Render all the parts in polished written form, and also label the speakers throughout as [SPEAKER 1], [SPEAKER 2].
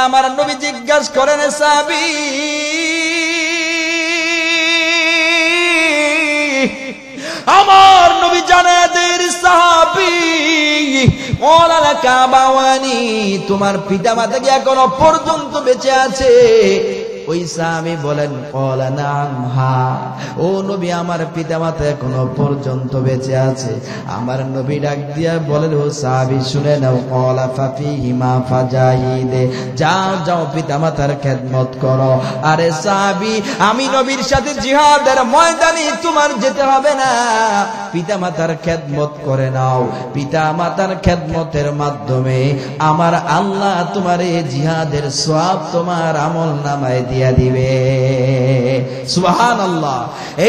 [SPEAKER 1] আমার নবী জিজ্ঞাসা করেন সাহাবী আমার নবী জানায় দেন সাহাবী ওয়ালা কাবাওয়ানি তোমার পিতামাতা কি এখনো পর্যন্ত বেঁচে আছে? ওই সাহাবী বলেন ক্বালা নাম হ্যাঁ ও নবী আমার পিতামাতা এখনো পর্যন্ত বেঁচে আছে। আমার নবী ডাক দিয়া বলেন ও সাহাবী শুনে নাও ক্বালা ফাফিহিমা ফাজাহিদে যাও যাও পিতামাতার খেদমত করো। আরে সাহাবী আমি নবীর সাথে জিহাদের ময়দানে তোমার যেতে হবে না, পিতামাতার খেদমত করে নাও। পিতামাতার খেদমতের মাধ্যমে আমার আল্লাহ তোমার এই জিহাদের সওয়াব তোমার আমলনামায় দিয়া দিবে। সুবহানাল্লাহ।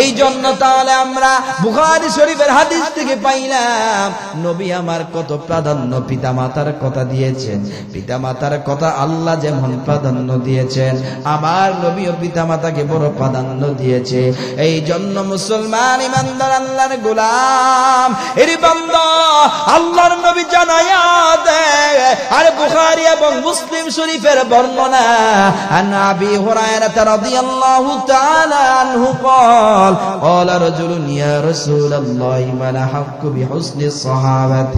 [SPEAKER 1] এই জন্য তাহলে আমরা বুখারী শরীফের হাদিস থেকে পাইলাম নবী আমার কত প্রাধান্য পিতামাতার কথা দিয়েছেন। পিতামাতার কথা আল্লাহ যেমন প্রাধান্য দিয়েছেন আমার নবীও পিতামাতাকে বড় প্রাধান্য দিয়েছে। এই জন্য মুসলমান ইমানদার আল্লাহর গোলাম এর বান্দা আল্লাহর নবী জানায়া দেয়। আরে বুখারী এবং মুসলিম শরীফের বর্ণনা আন আবি হুরায়রা রাদিয়াল্লাহু তাআলা আনহু قال قال رجل يا رسول الله من حق بحسن الصحابه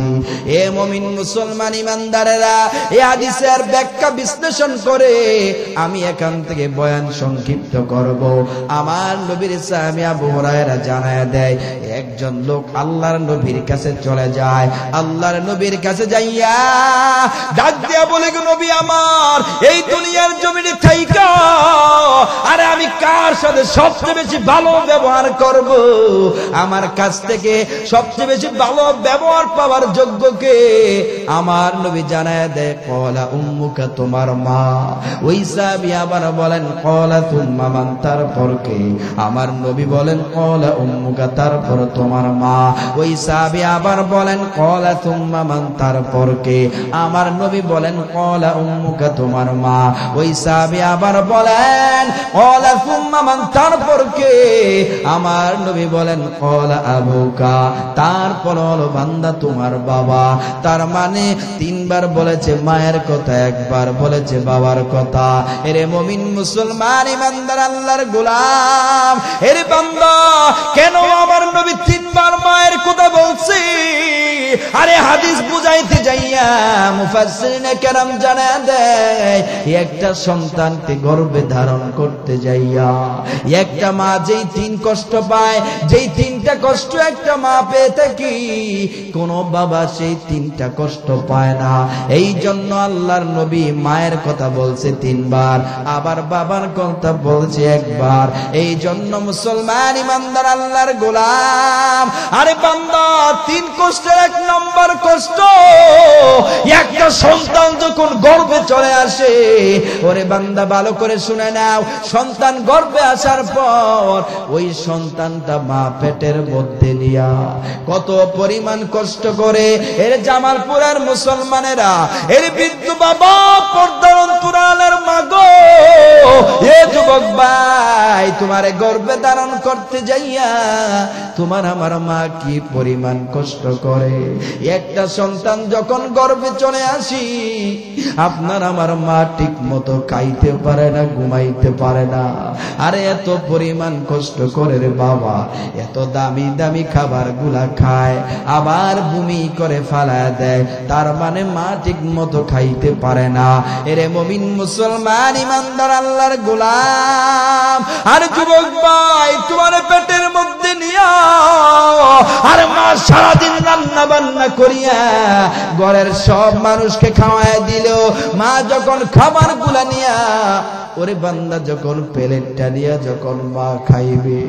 [SPEAKER 1] এ মুমিন মুসলমান ইমানদারেরা এই হাদিসের ব্যাখ্যা বিশ্লেষণ করে আমি এখান থেকে বয়ান সংক্ষিপ্ত করব। আমার নবীর সাহাবী আবু হুরায়রা জানায়া দেয় একজন লোক আল্লাহর নবীর কাছে চলে যায়। আল্লাহর নবীর কাছে যাইয়া ডাক দিয়া বলে নবী আমার এই দুনিয়ার জমিনে থাইকা আরে আমি কার সাথে সবচেয়ে বেশি ভালো ব্যবহার করব? আমার কাছ থেকে সবচেয়ে বেশি ভালো ব্যবহার পাওয়ার যোগ্য কে? আমার নবী জানায় দেয় ক্বালা উম্মুকা তোমার মা। ওই সাহাবী আবার বলেন ক্বালা তুম্মা মান তারপর কে? আমার নবী বলেন ক্বালা উম্মুকা তারপর তোমার মা। ওই সাহাবী আবার বলেন ক্বালা তুম্মা মান তারপর কে? আমার নবী বলেন ক্বালা উম্মুকা তোমার মা। ওই সাহাবী আবার বলেন ক্বালা তুম্মা মান তারপর কে? আমার নবী বলেন ক্বালা আবুকা তারপর হলো বান্দা তোমার বাবা। তার মানে তিনবার বলেছে মায়ের কথা, একবার বলেছে বাবার কথা। এরে মুমিন মুসলমান ইমানদার আল্লাহর গোলাম এরে বান্দা কেন আমার নবী তিনবার মায়ের কথা বলছে? আরে হাদিস বুঝাইতে যাইয়া মুফাসসিরিনে কেরাম জানায় দেয় একটা সন্তানকে গর্ভে ধারণ করতে যাইয়া একটা মা যেই তিন কষ্ট পায়, যেই তিনটা কষ্ট একটা মা পেয়ে থাকি কোন বাবা সেই তিনটা কষ্ট পায় না। এই জন্য আল্লাহর নবী মায়ের কথা বলছে তিনবার, আবার বাবার কথা বলছে একবার। এই জন্য মুসলমান ইমানদার আল্লাহর গোলাম আরে বান্দা তিন কষ্টের এক নম্বর কষ্ট একটা সন্তান যখন গর্ভে চলে আসে। ওরে বান্দা ভালো করে শুনে নাও, সন্তান গর্ভে আসার পর ওই সন্তানটা মা পেটের মধ্যে নিয়া কত পরিমাণ কষ্ট করে। এর জামালপুরের মুসলমানেরা এর বৃদ্ধ বাবা পর্দার অন্তরালের মা গো এ যুবক ভাই তোমারে গর্ভে ধারণ করতে যাইয়া তোমার আমার মা কি পরিমাণ কষ্ট করে। একটা সন্তান যখন গর্ভে চলে আসি আপনার আমার মা ঠিক মতো খাইতে পারে না, ঘুমাইতে পারে না। আরে এত পরিমাণ কষ্ট করে রে বাবা, এত দামি দামি খাবার গুলা খায় আবার বমি করে ফালায় দেয়। তার মানে মা ঠিক মতো খাইতে পারে না। এরে মুমিন মুসলমান ইমানদার আল্লাহর গোলাম আর যুবক ভাই তোমার পেটের মধ্যে নিয়া আর মা সারাদিন রান্না বান্না করিয়া ঘরের সব মানুষকে খাওয়ায় দিল। মা যখন খাবার গুলা নিয়া ওরে বান্দা যখন প্লেটটা নিয়ে যখন মা খাইবে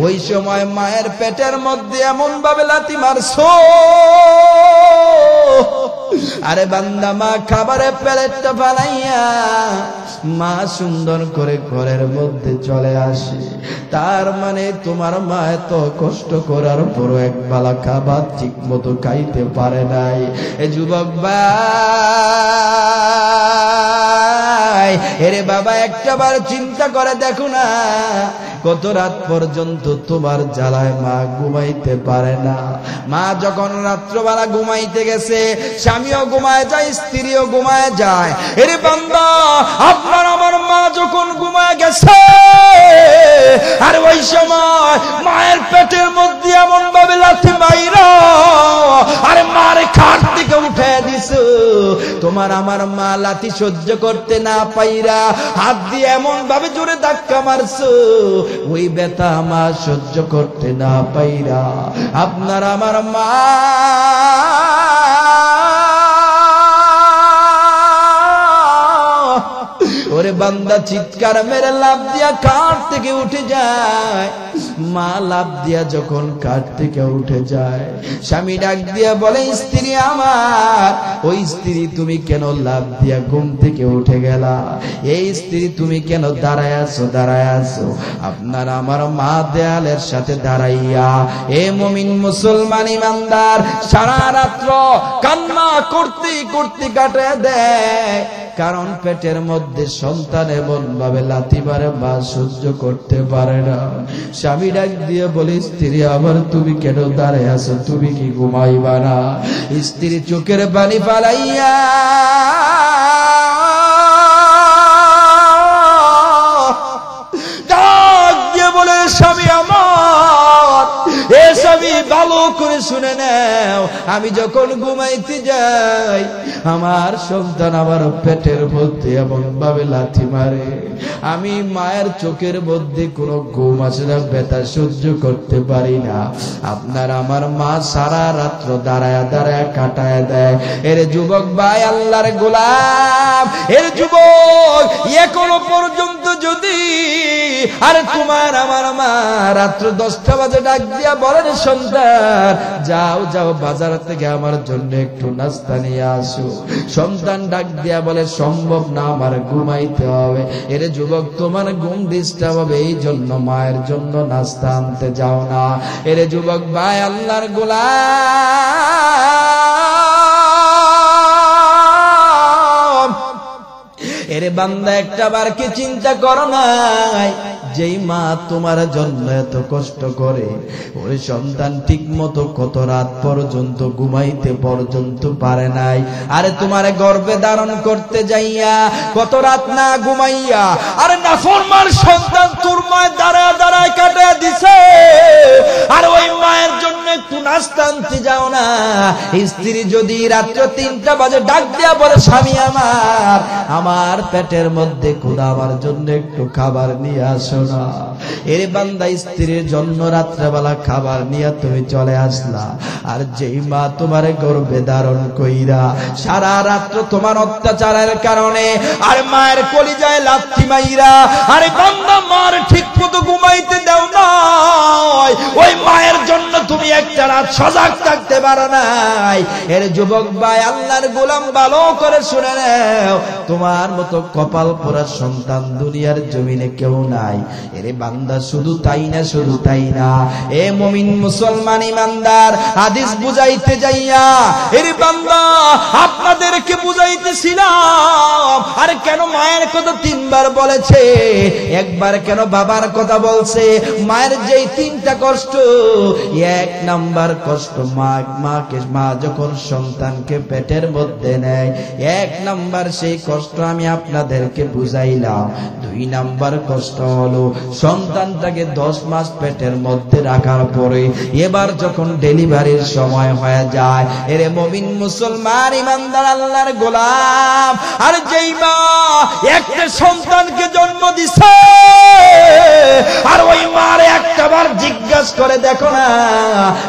[SPEAKER 1] ওই সময় মায়ের পেটের মধ্যে এমন ভাবে লাথি মারছো আরে বান্দা মা খাবারের প্লেটটা বানাইয়া মা সুন্দর করে ঘরের মধ্যে চলে আসে। তার মানে তোমার মা এত কষ্ট করার পরও এক বেলা খাবার ঠিক মতো খাইতে পারে নাই। এ যুবক ভাই এরে বাবা একটাবার চিন্তা করে দেখো না, কত রাত পর্যন্ত তোমার জ্বালায় মা ঘুমাইতে পারে না। মা যখন রাত্রবেলা ঘুমাইতে গেছে, স্বামীও ঘুমায় যায়, স্ত্রীও ঘুমায় যায়। এরে বান্দা, আপনার আমার মা যখন ঘুমায় গেছে, আর ওই সময় মায়ের পেটের মধ্যে এমন ভাবে লাথি মাইরা আরে মারে খাট থেকে উঠে দিছো, তোমার আমার মা লাথি সহ্য করতে না পাইরা হাত দিয়ে এমন ভাবে জোরে ধাক্কা মারছো, ওই ব্যথা মা সহ্য করতে না পাইরা আপনার আমার মা ওরে বান্দা চিৎকার মেরে লাফ দিয়া কাঠ থেকে উঠে যায়। মা লাফ দিয়া যখন কাঠ থেকে উঠে যায়, স্বামী ডাক দিয়া বলে, স্ত্রী আমার, ওই স্ত্রী তুমি কেন লাফ দিয়া ঘুম থেকে উঠে গেলা? এই স্ত্রী তুমি কেন দাঁড়ায় আছো? আপনার আমার মা দেয়ালের সাথে দাঁড়াইয়া এ মুমিন মুসলমান ইমানদার সারা রাত্র কান্না করতে করতে কাটে দেয়, কারণ পেটের মধ্যে সন্তান এমন ভাবে লাথি মারে মা সহ্য করতে পারে না। স্বামী ডাক দিয়ে বলে, স্ত্রী আমার তুমি কেন দাঁড়ায় আছো? তুমি কি ঘুমাইবা না? স্ত্রী চোখের পানি ফালাইয়া ডাক দিয়ে বলে, স্বামী আমার, এ স্বামী ভালো করে শুনে নাও, আমি যখন ঘুমাইতে যাই আমার সন্তান আমার পেটের মধ্যে এমন ভাবে লাথি মারে, আমি মায়ের চোখের মধ্যে কোনো ঘুম আসে না, ব্যথা সহ্য করতে পারি না। আপনার আমার মা সারা রাত্র দাঁড়ায় দাঁড়ায় কাটায় দেয়। এর যুবক ভাই, আল্লাহর গোলাম, এর যুবক, এখনো পর্যন্ত যদি আরে তোমার আমার মা রাত্র 10টা বাজে ডাক দিয়া বলেন, সন্তান যাও যাও বাজার থেকে আমার জন্য একটু নাস্তা নিয়ে আসো, সন্তান ডাক দিয়া বলে, সম্ভব না, আমার ঘুমাইতে হবে। এর যুবক, তোমার ঘুম ডিস্টার্ব হবে, এই জন্য মায়ের জন্য নাস্তা আনতে যাও না। এর যুবক ভাই, আল্লাহর গোলাম, এরে বান্দা একটা বার কি চিন্তা করো নাই, যেই মা তোমার জন্য এত কষ্ট করে, ওই সন্তান ঠিক মতো কত রাত পর্যন্ত ঘুমাইতে পর্যন্ত পারে নাই, আরে তোমারে গর্ভে ধারণ করতে যাইয়া কত রাত না ঘুমাইয়া আরে নাফরমান সন্তান তোর মায়ের দাঁড়ায় দাঁড়ায় কাটিয়ে দিছে, আর ওই মায়ের জন্য একটু নাস্তা আনতে যাও না। স্ত্রী যদি রাত্র 3টা বাজে ডাক দিয়া বলে, স্বামী আমার, আমার পেটের মধ্যে ক্ষুধা, আমার জন্য একটু খাবার নিয়ে আসো না। এর বান্দা, স্ত্রীর জন্য রাত্রেবেলা খাবার নিয়ে তুমি চলে আসলা, আর যেই মা তোমার গর্ভে ধারণ কইরা সারা রাত্র তোমার অত্যাচারের কারণে আর মায়ের কলিজায় লাথি মাইরা আরে বান্দা মার ঠিক মতো ঘুমাইতে দাও না, ওই মায়ের জন্য তুমি একটা রাত সজাগ থাকতে পারো নাই। এর যুবক ভাই, আল্লাহর গোলাম, ভালো করে শুনে নাও, তোমার মতো কপাল পোড়া সন্তান দুনিয়ার জমিনে কেউ নাই। এরে বান্দা, শুধু তাই না, শুধু তাই না, এ মুমিন মুসলমান ইমানদার, হাদিস বুঝাইতে যাইয়া এরে বান্দা আপনাদেরকে বুঝাইতেছিলাম, আর কেন মায়ের কথা 3 বার বলেছে, একবার কেন বাবার কথা বলছে? মায়ের যেই 3টা কষ্ট, 1 নাম্বার কষ্ট মা যখন সন্তানকে পেটের মধ্যে নেয়, 1 নাম্বার সেই কষ্ট আমি আপনাদেরকে বুঝাইলাম। 2 নাম্বার কষ্ট হলো সন্তানটাকে 10 মাস পেটের মধ্যে রাখার পরে এবার যখন ডেলিভারির সময় হয়ে যায়, এরে মুমিন মুসলমান ইমানদার আল্লাহর গোলাম, আর যেই মা একটা সন্তানকে জন্ম দিছে, আর ওই মার একটাবার জিজ্ঞাসা করে দেখো না,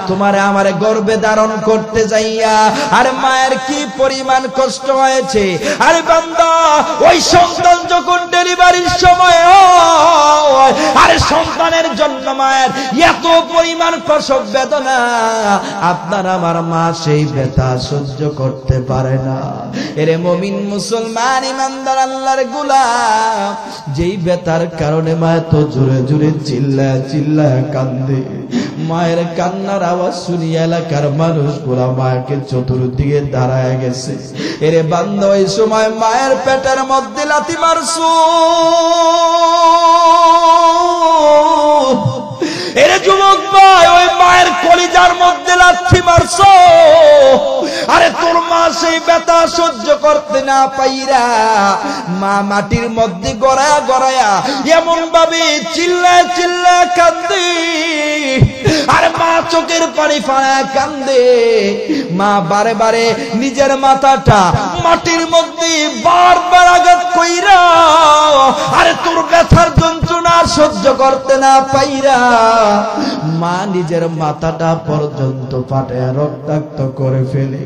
[SPEAKER 1] তোমারে আমারে গর্ভে ধারণ করতে যাইয়া আর মায়ের কি পরিমাণ কষ্ট হয়েছে। আরে বান্দা, ওই সন্তান যখন ডেলিভারির সময় হয়, আরে সন্তানের জন্য মায়ের এত পরিমাণ প্রসব বেদনা, আপনার আমার মা সেই ব্যথা সহ্য করতে পারে না। এরে মুমিন মুসলমান ইমানদার আল্লাহর গোলাম, যেই ব্যথার কারণে মা তো জোরে জোরে চিল্লায় চিল্লায় কান্দে, মায়ের কান্নার আওয়াজ শুনিয়ে এলাকার মানুষগুলা মাকে চতুর্দিকে দাঁড়ায় গেছে। এরে বান্দা, ওই সময় মায়ের পেটের মধ্যে লাথি মারছো, এরে যুবক ভাই, ওই মায়ের কলিজার মধ্যে লাথি মারছো। আরে তোর মা সেই ব্যথা সহ্য করতে না পাইরা মা মাটির মধ্যে গড়ায়া গড়ায়া এমন ভাবে চিল্লায় চিল্লায় কান্দে, আরে মা চোখের পানি ফাড়ায় কান্দে। মা বারে বারে নিজের মাথাটা মাটির মধ্যে বারবার আঘাত কইরা, আরে তোর ব্যথার যন্ত্রণা সহ্য করতে না পাইরা মা নিজের মাথাটা পর্যন্ত ফাটায় রক্তাক্ত করে ফেলে।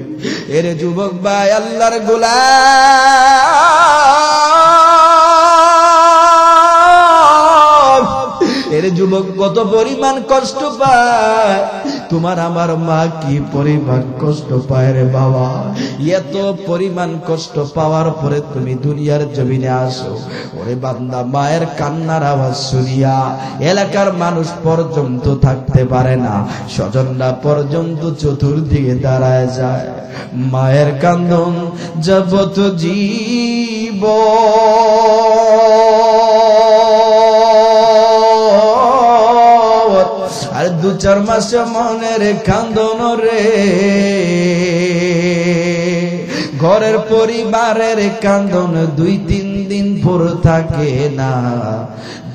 [SPEAKER 1] এরে যুবক ভাই, আল্লাহর গোলাম, এর যুবক কত পরিমাণ কষ্ট পায়, তোমার আমার মা কি পরিমাণ কষ্ট পায় রে বাবা। এত পরিমাণ কষ্ট পাওয়ার পরে তুমি দুনিয়ার জমিনে আসো। ওরে বান্দা, মায়ের কান্নার আওয়াজ শুনিয়া এলাকার মানুষ পর্যন্ত থাকতে পারে না, স্বজনরা পর্যন্ত চতুর্দিকে দাঁড়ায় যায়। মায়ের কান্দন জগৎ জীব, আর 2-4 মাস মনের কান্দন রে, ঘরের পরিবারের কান্দন 2-3 দিন পর থাকে না।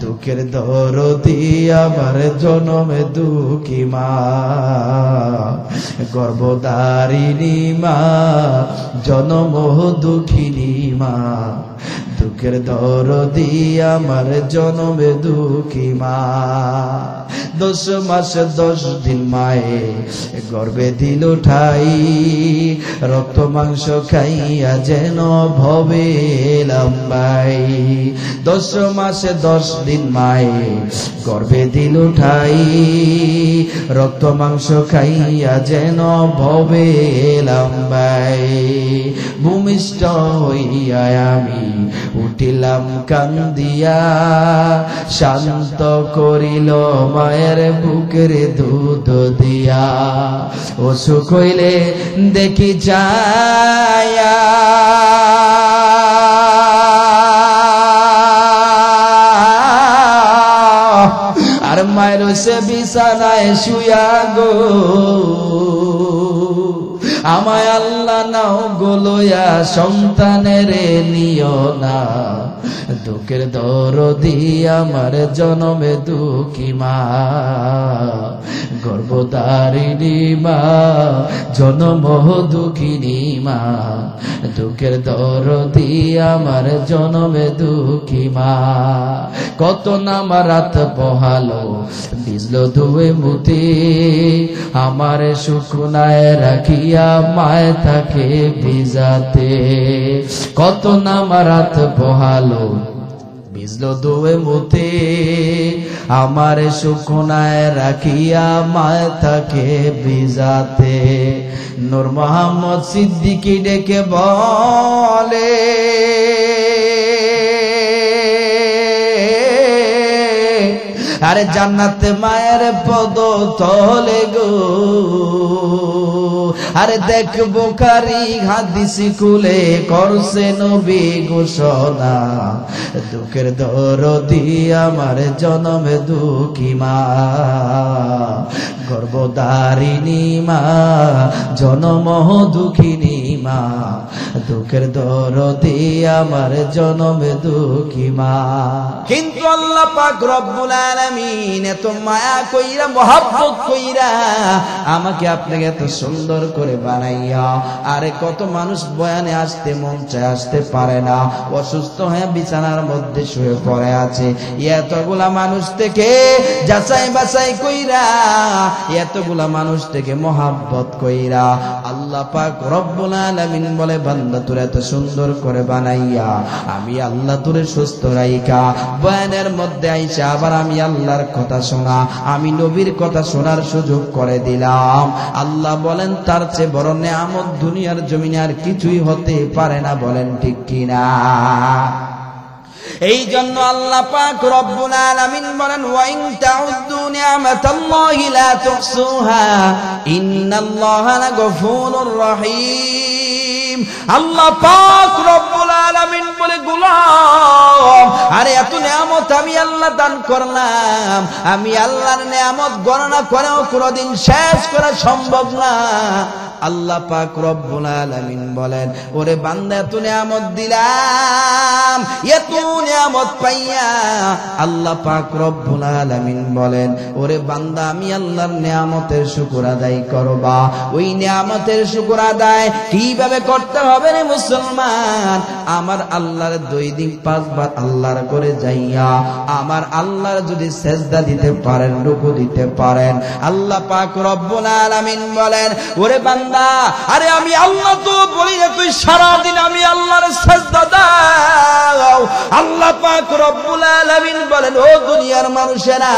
[SPEAKER 1] দুঃখের দরদি আমার জনমে দুঃখী মা, গর্ভধারিণী মা, জনম দুঃখিনী মা। দুঃখের দরদি আমার জনমে দুঃখী মা। 10 মাস 10 দিন মায়ে গর্ভে দিল ঠাই, রক্ত মাংস খাইয়া যেন ভবে লম্বাই। 10 মাস 10 দিন মায়ে গর্ভে দিল ঠাই, রক্ত মাংস খাইয়া যেন ভবে লম্বাই। ভূমিষ্ঠ হইয়া আমি উঠিলাম কান্দিয়া, শান্ত করিল মায়ের বুকের দুধ দিয়া। অসুখ হইলে দেখি যায়া, আর মায়ের সে বিছানায় শুয়া গো, আমায় আল্লাহ নাও গোলয়া সন্তানের নিও না। দুঃখের দরদি আমার জনমে দুঃখী মা, গর্ভধারিণী মা, জনম দুঃখিনী মা। দুঃখের দরদি আমার জনমে দুঃখী মা। কত নাম রাত পোহালো ভিজলো ধুয়ে মুতি, আমার শুকনায় রাখিয়া মায় থাকে ভিজাতে। কত নাম রাত পোহালো ভিজলো ধুয়ে মুতি, আমার শুকনায় রাখিয়া মায় থাকে ভিজাতে। নূর মোহাম্মদ সিদ্দিকী ডেকে বলে, আরে জান্নাতে মায়ের পদ তলে গো, আরে দেখ বুখারী হাদিস খুলে করছে নবী ঘোষণা। দুঃখের দরদি আমার জনমে দুঃখী মা, গর্ভধারিণী মা, জনম দুঃখিনী মা। দুঃখের দরদি আমার জনমে দুঃখী মা। কিন্তু আল্লাহ পাক রব্বুল আলামিন এত মায়া কইরা মহব্বত কইরা আমাকে আপনাকে এত সুন্দর করে বানাইয়া, আরে কত মানুষ বয়ানে আসতে মন চায় আসতে পারে না, অসুস্থ হয়ে বিছানার মধ্যে শুয়ে পড়ে আছে। এতগুলা মানুষ থেকে যাচাই বাছাই কইরা, এতগুলা মানুষ থেকে মহব্বত কইরা আল্লাহ পাক রব্বুল আলামিন বলে বান্দা তোরে এত সুন্দর করে বানাইয়া আমি আল্লাহ তোরে সুস্থ রাইখা বয়ানের মধ্যে আইসা আবার আমি আল্লাহর কথা শোনা, আমি নবীর কথা শোনার সুযোগ করে দিলাম। আল্লাহ বলেন তার চেয়ে বড় নেয়ামত দুনিয়ার জমিনে আর কিছুই হতে পারে না, বলেন ঠিক কিনা? এই জন্য আল্লাহ পাক রব্বুল আলামিন বলেন ওয়া ইন তাউদ্দু নি'মাতাল্লাহি লা তুহসুহা ইন্নাল্লাহা লাগফুরুর রহিম। আল্লাহ পাক রব্বুল আলামিন বলে গোলাম আরে এত নিয়ামত আমি আল্লাহ দান করলাম, আমি আল্লাহর নিয়ামত গণনা করেও কোনোদিন শেষ করা সম্ভব না। আল্লাহ পাক রব্বুল আলামিন বলেন ওরে বান্দা এত নিয়ামত দিলাম, এত নিয়ামত পাইয়া আল্লাহ পাক রব্বুল আলামিন বলেন ওরে বান্দা আমি আল্লাহর নিয়ামতের শুকর আদায় করবা। ওই নিয়ামতের শুকর আদায় কিভাবে করতে হবে রে মুসলমান? আমার আল্লাহর দৈনিক 5 বার আল্লাহর করে যাইয়া আমার আল্লাহর যদি সেজদা দিতে পারেন, রুকু দিতে পারেন, আল্লাহ পাক রব্বুল আলামিন বলেন ওরে বান্দা আরে আমি আল্লাহ তো বলি না তুই সারাদিন আমি আল্লাহর সেজদা দাও। আল্লাহ পাক রব্বুল আলামিন বলেন ও দুনিয়ার মানুষেরা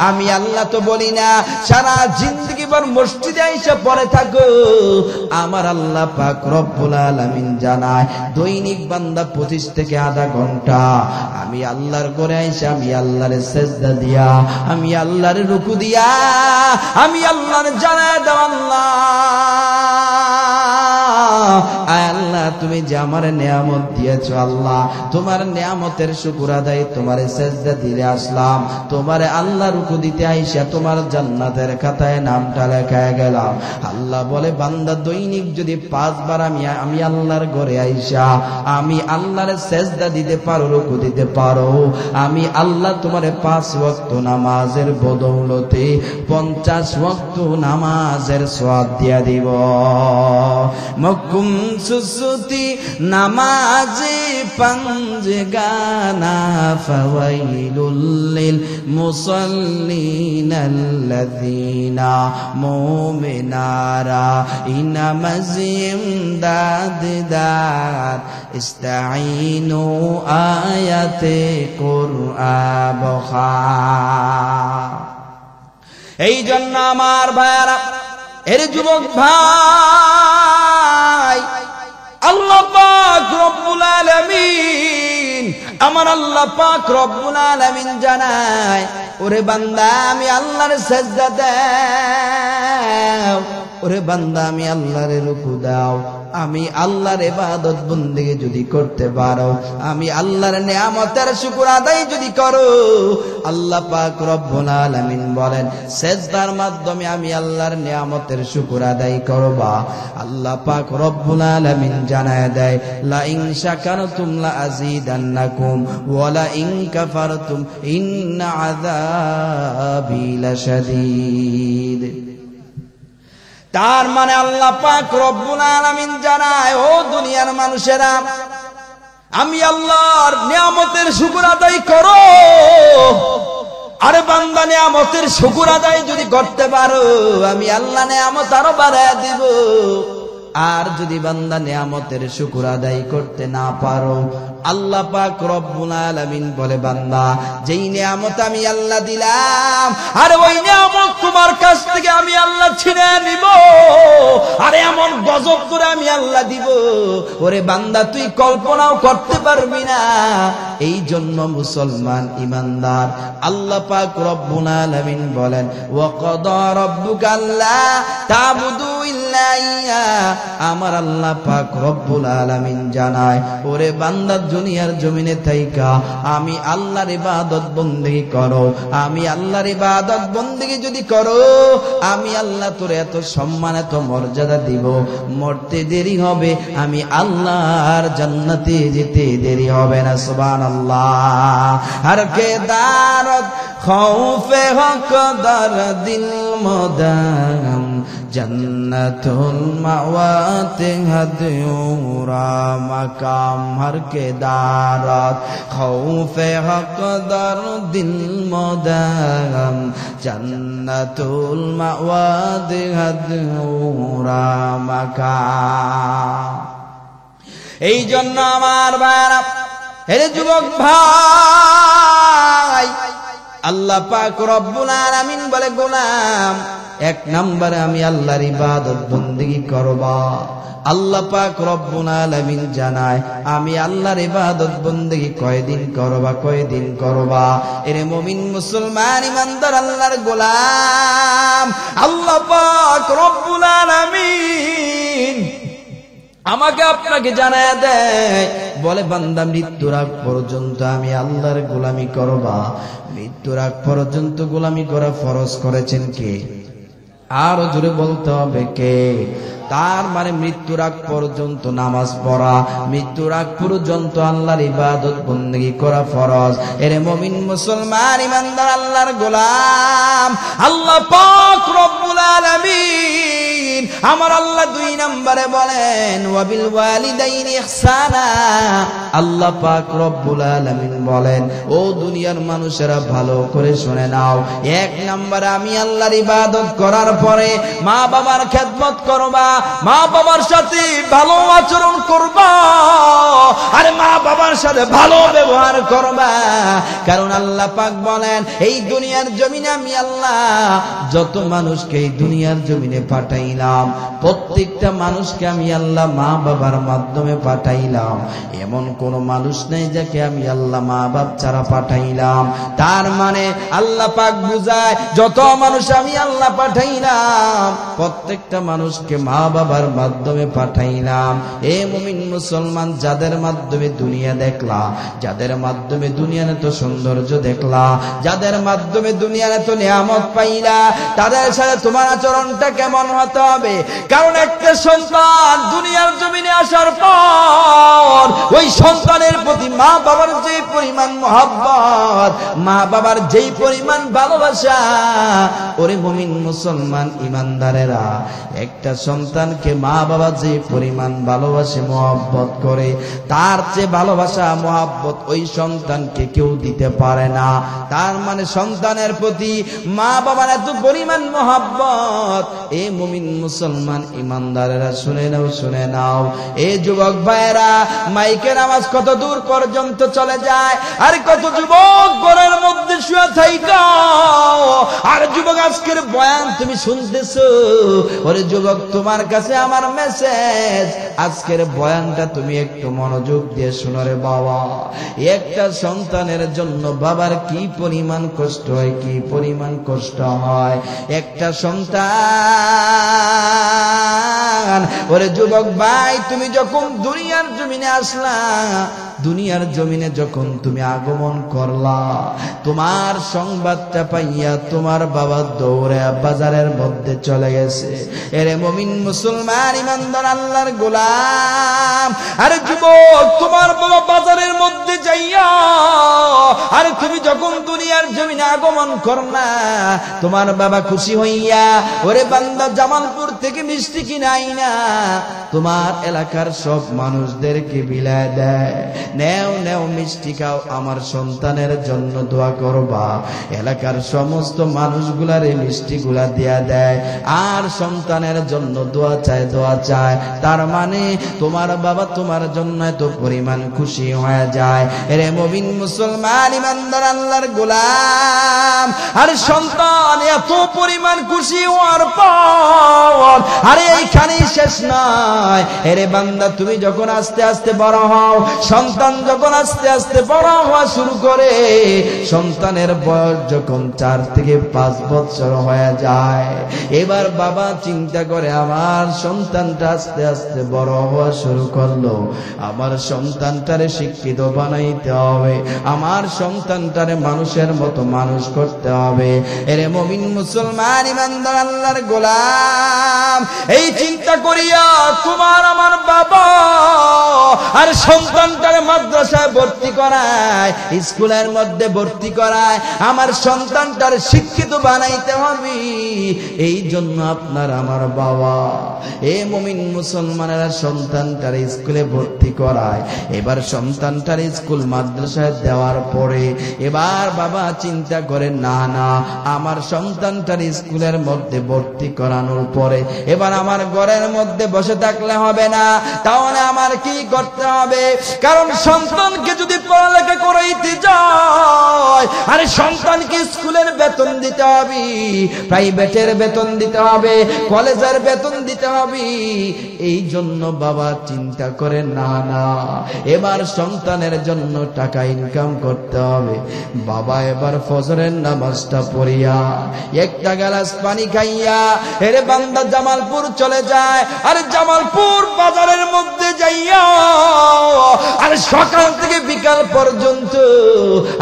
[SPEAKER 1] আমি আল্লাহ তো বলি না সারা জিন্দেগি ভর মসজিদে এসে পড়ে থাকো। আমার আল্লাহ পাক রব্বুল আলামিন জানায় দৈনিক বান্দা 25 থেকে আধা ঘন্টা আমি আল্লাহর করে আইসা আমি আল্লাহর সেজদা দিয়া আমি আল্লাহর রুকু দিয়া আমি আল্লাহর জানায় দাও আল্লাহ তুমি যে আমার নিয়ামত দিয়েছো আল্লাহ তোমার নিয়ামতের শুকর আদায় তোমার সেজদা দিলে আসলাম, তোমার আল্লাহ রুকু দিতে আইসা তোমার জান্নাতের খাতায় নামটা লেখায় গেলাম। আল্লাহ বলে বান্দা দৈনিক যদি 5 বার আমি আল্লাহর ঘরে আইসা আমি আল্লাহর সেজদা দিতে পারো, রুকু দিতে পারো, আমি আল্লাহ তোমার 5 ওয়াক্ত নামাজের বদৌলতে 50 ওয়াক্ত নামাজের সওয়াব দিয়া দিব। মকুম সুসুতি নামাজি পাঞ্জগানা ফাওয়াইলুল লিল মুসাল্লিনাল্লাযীনা মুমিনারা ইনামাজিম দাদদার ইস্তাঈনু আয়াতে কুরআন বখা। এই জন্য আমার ভাইরা এর যুবক ভাই আল্লাহ পাক রব্বুল আলামিন আমার আল্লাহ পাক রব্বুল আলামিন জানায় ওরে বান্দা আমি আল্লাহর সেজদা দাও, ওরে বান্দা আমি আল্লাহর রুকু দাও, আমি আল্লাহর ইবাদত বন্দেগী যদি করতে পারো, আমি আল্লাহর নিয়ামতের শুকর আদায় যদি করো, আল্লাহ পাক রব্বুল আলামিন বলেন সেজদার মাধ্যমে আমি আল্লাহর নিয়ামতের শুকর আদায় করবা। আল্লাহ পাক রব্বুল আলামিন জানায় দেয় লা ইন শাকারতুম লা আযীদান্নাকুম ওয়া লা ইন কাফারতুম ইন্না আযাবি লাশাদীদ। তার মানে আল্লাহ পাক রব্বুল আলামিন জানায় ও দুনিয়ার মানুষেরা আমি আল্লাহর নিয়ামতের শুকর আদায় করো। আরে বান্দা নিয়ামতের শুকর আদায় যদি করতে পারো আমি আল্লাহ নিয়ামত আরো বাড়ায় দিব। আর যদি বান্দা নিয়ামতের শুকর আদায় করতে না পারো আল্লাহ পাক রব্বুল আলামিন বলে বান্দা যেই নিয়ামত আমি আল্লাহ দিলাম আর ওই নিয়ামত তোমার কাছ থেকে আমি আল্লাহ ছিনে নিব, আর এমন গজব করে আমি আল্লাহ দিব ওরে বান্দা তুই কল্পনাও করতে পারবি না। এই জন্য মুসলমান ইমানদার আল্লাহ পাক রব্বুল আলামিন বলেন ওয়া কাদা রাব্বুকা আল্লা তা'বুদু ইল্লা ইয়া। আমার আল্লাহ পাক রব্বুল আলামিন জানায় ওরে বান্দা দুনিয়ার জমিনে থাইকা আমি আল্লাহর ইবাদত বন্দেগী করো, আমি আল্লাহর ইবাদত বন্দেগী যদি করো আমি আল্লাহ তোর এত সম্মান এত মর্যাদা দিব, মরতে দেরি হবে আমি আল্লাহর জান্নাতে যেতে দেরি হবে না। সুবহানাল্লাহ। হর কে দারত খৌফে হক দর দিল মদাম जन्नतुल मावा तेहदूरा मकाम हर के दारात खौफे हक दर दिल मोदम जन्नतुल मावा तेहदूरा मकाम। এই জন্য আমার ভাইরা, হে যুবক ভাই, আল্লাহ পাক রব্বুল আলামিন বলে গোলাম এক নম্বরে আমি আল্লাহর ইবাদত বন্দেগী করবা। আল্লাহ পাক রব্বুল আলামিন জানায় আমি আল্লাহর ইবাদত বন্দেগী কয়দিন করবা। এরে মুমিন মুসলমান ইমানদার আল্লাহর গোলাম, আল্লাহ পাক রব্বুল আলামিন আমাকে আপনাকে জানায় দেয়, বলে বান্দা মৃত্যুর আগ পর্যন্ত আমি আল্লাহর গোলামি করবা। মৃত্যুর আগ পর্যন্ত গোলামি করা ফরজ করেছেন কে? আরো জোরে বলতে হবে কে? তার মানে মৃত্যুর আগ পর্যন্ত নামাজ পড়া, মৃত্যুর আগ পর্যন্ত আল্লাহর ইবাদত বন্দেগী করা ফরজ। এরে মুমিন মুসলমান ইমানদার আল্লাহর গোলাম, আল্লাহ পাক রব্বুল আলামিন আমার আল্লাহ দুই নম্বরে বলেন ওয়াবিল ওয়ালিদাইনি ইহসানা। আল্লাহ পাক রব্বুল আলামিন বলেন ও দুনিয়ার মানুষেরা ভালো করে শুনে নাও, এক নম্বরে আমি আল্লাহর ইবাদত করার পরে মা বাবার খেদমত করবা, মা বাবার সাথে ভালো আচরণ করবা, আরে মা বাবার সাথে ভালো ব্যবহার করবা। কারণ আল্লাহ পাক বলেন এই দুনিয়ার জমিনে আমি আল্লাহ যত মানুষকে এই দুনিয়ার জমিনে পাঠাইলাম, প্রত্যেকটা মানুষকে আমি আল্লাহ মা বাবার মাধ্যমে পাঠাইলাম। এমন কোন মানুষ নেই যাকে আমি আল্লাহ মা বাপ ছাড়া পাঠাইলাম। তার মানে আল্লাহ পাক বুঝায় যত মানুষ আমি আল্লাহ পাঠাইলাম, প্রত্যেকটা মানুষকে মা বাবার মাধ্যমে পাঠাইলাম। এ মুমিন মুসলমান, যাদের মাধ্যমে দুনিয়া দেখলা, যাদের মাধ্যমে দুনিয়ার এত সৌন্দর্য দেখলা, যাদের মাধ্যমে দুনিয়ার এত নিয়ামত পাইলা, তাদের সাথে তোমার আচরণটা কেমন হতে হবে? কারণ একটা সন্তান দুনিয়ার জমিনে আসার পর ওই সন্তানের প্রতি মা বাবার যে পরিমাণ মহব্বত, মা বাবার যেই পরিমাণ ভালোবাসা, ওরে মুমিন মুসলমান ইমানদারেরা, একটা সন্তানকে মা বাবা যে পরিমাণ ভালোবাসে মহব্বত করে, তার চেয়ে ভালোবাসা মহব্বত ওই সন্তানকে কেউ দিতে পারে না। তার মানে সন্তানের প্রতি মা বাবার এত পরিমাণ মহব্বত। এ মুমিন মুসলমান ইমানদারেরা শুনে নাও। এ যুবক ভাইয়েরা, মাইকের আওয়াজ কত দূর পর্যন্ত চলে যায়, আর কত যুবক ঘরের মধ্যে শুয়ে থাইকা, আর যুবক আজকের বয়ান তুমি শুনতেছো, ওরে যুবক তোমার কাছে আমার মেসেজ, আজকের বয়ানটা তুমি একটু মনোযোগ দিয়ে শুনো রে বাবা। একটা সন্তানের জন্য বাবার কি পরিমাণ কষ্ট হয়, কি পরিমাণ কষ্ট হয়। একটা সন্তান, ওরে যুবক ভাই, তুমি যখন দুনিয়ার জমিনে আসলা, দুনিয়ার জমিনে যখন তুমি আগমন করলা, তোমার সংবাদটা পাইয়া তোমার বাবা দৌড়ে বাজারের মধ্যে চলে গেছে। এরে মুমিন মুসলমান ইমানদার আল্লাহর গোলাম, আরে যুবক তোমার বাবা বাজারের মধ্যে যাইয়া, আরে তুমি যখন দুনিয়ার জমিনে আগমন করলা, তোমার বাবা খুশি হইয়া ওরে বান্দা জামালপুর থেকে মিষ্টি কিনাই না তোমার এলাকার সব মানুষদেরকে বিলায় দেয়, নেও নেও মিষ্টি খাও, আমার সন্তানের জন্য দোয়া করবা। এলাকার সমস্ত মানুষগুলার এই মিষ্টিগুলা দিয়া দেয়, আর সন্তানের জন্য দোয়া চায়। তার মানে তোমার বাবা তোমার জন্য এত পরিমাণ খুশি হয়ে যায়। এরে মুমিন মুসলমান ইমানদার আল্লাহর গোলাম, আর সন্তান এত পরিমাণ খুশি হওয়ার পর আরে এইখানেই শেষ নয়। এরে বান্দা, তুমি যখন আস্তে আস্তে বড় হও, সন্তান যখন আস্তে আস্তে বড় হওয়া শুরু করে, সন্তানের বয়স যখন 4 থেকে 5 বছর হয়ে যায়, এবার বাবা চিন্তা করে আমার সন্তানটা আস্তে আস্তে বড় হওয়া শুরু করলো, আমার সন্তানটারে শিক্ষিত বানাইতে হবে, আমার সন্তান সন্তানটারে মানুষের মতো মানুষ করতে হবে। এরে মুমিন মুসলমান ইমানদার আল্লাহর গোলাম, এই চিন্তা করিয়া তোমার আমার বাবা আর সন্তানটারে মাদ্রাসায় ভর্তি করায়, স্কুলের মধ্যে ভর্তি করায়, আমার সন্তানটার শিক্ষিত বানাইতে হবে। এই জন্য আপনার আমার বাবা এ মুমিন মুসলমানেরা সন্তানটার স্কুলে ভর্তি করায়। এবার সন্তানটার স্কুল মাদ্রাসায় দেওয়ার পরে এবার বাবা চিন্তা করে, না না, আমার সন্তানটার স্কুলের মধ্যে ভর্তি করানোর পরে এবার আমার ঘরের মধ্যে বসে থাকলে হবে না, তাহলে আমার কি করতে হবে? কারণ সন্তানকে যদি পড়ালেখা করাইতে যায়, আরে সন্তানকে স্কুলের বেতন দিতে হবে, প্রাইভেটের বেতন দিতে হবে, কলেজের বেতন দিতে হবে। এই জন্য বাবা চিন্তা করে, না না, এবার সন্তানের জন্য টাকা ইনকাম করতে হবে। বাবা এবার ফজরের নামাজটা পড়িয়া একটা গ্লাস পানি খাইয়া এরে বান্দা জামালপুর চলে যায়। আর জামালপুর বাজারের মধ্যে যাইয়া আর সকাল থেকে বিকাল পর্যন্ত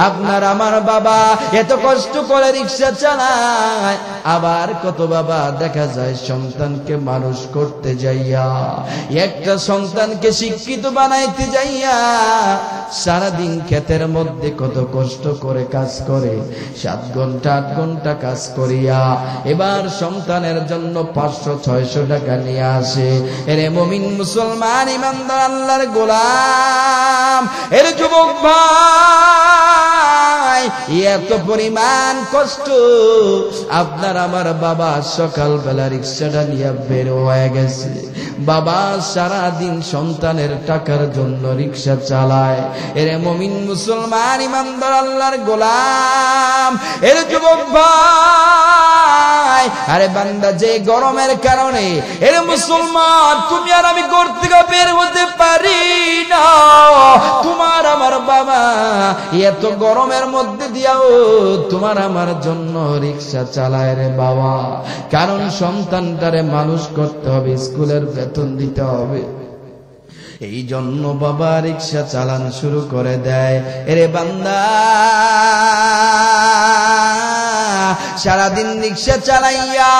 [SPEAKER 1] আপনার আমার বাবা এত কষ্ট করে রিক্সা চালায়। আবার কত বাবা দেখা যায় সন্তানকে মানুষ করতে যাইয়া, একটা সন্তানকে শিক্ষিত বানাইতে যাইয়া সারাদিন ক্ষেতের মধ্যে কত কষ্ট করে কাজ করে, 7 ঘন্টা 8 ঘন্টা কাজ করিয়া এবার সন্তানের জন্য 500-600 টাকা নিয়ে আসে। এরে মুমিন মুসলমান ইমানদার আল্লাহর গোলাম, এর যুবক ভাই, এত পরিমাণ কষ্ট আপনার আমার বাবা সকালবেলা রিক্সাটা নিয়ে বের হয়ে গেছে। বাবা সারাদিন সন্তানের টাকার জন্য রিক্সা চালায়। এরে মুমিন মুসলমান ইমানদার আল্লাহর গোলাম, এর যুবক ভাই, আরে বান্দা যে গরমের কারণে এর মুসলমান তুমি আর আমি ঘর থেকে বের হতে পারি না, তোমার আমার বাবা এত গরমের মধ্যে দিয়াও তোমার আমার জন্য রিক্সা চালায় রে বাবা। কারণ সন্তানটারে মানুষ করতে হবে, স্কুলের বেতন দিতে হবে। এই জন্য বাবা রিক্সা চালান শুরু করে দেয়। এরে বান্দা সারাদিন রিক্সা চালাইয়া,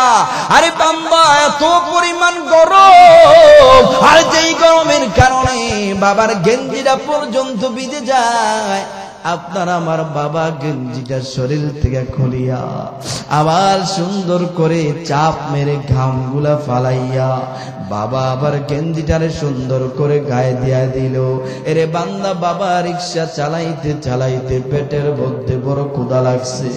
[SPEAKER 1] আরে বাবা এত পরিমাণ গরম, আর যেই গরমের কারণে বাবার গেঞ্জিটা পর্যন্ত ভিজে যায়। আপনার আমার বাবা গেঞ্জিটা শরীর থেকে খুলিয়া আবার সুন্দর করে চাপ মেরে ঘামগুলা ফালাইয়া বাবা আবার গেঞ্জিটারে সুন্দর করে গায়ে দিয়া দিল। এরে বান্দা বাবা রিক্সা চালাইতে চালাইতে পেটের মধ্যে বড় ক্ষুধা লাগছে।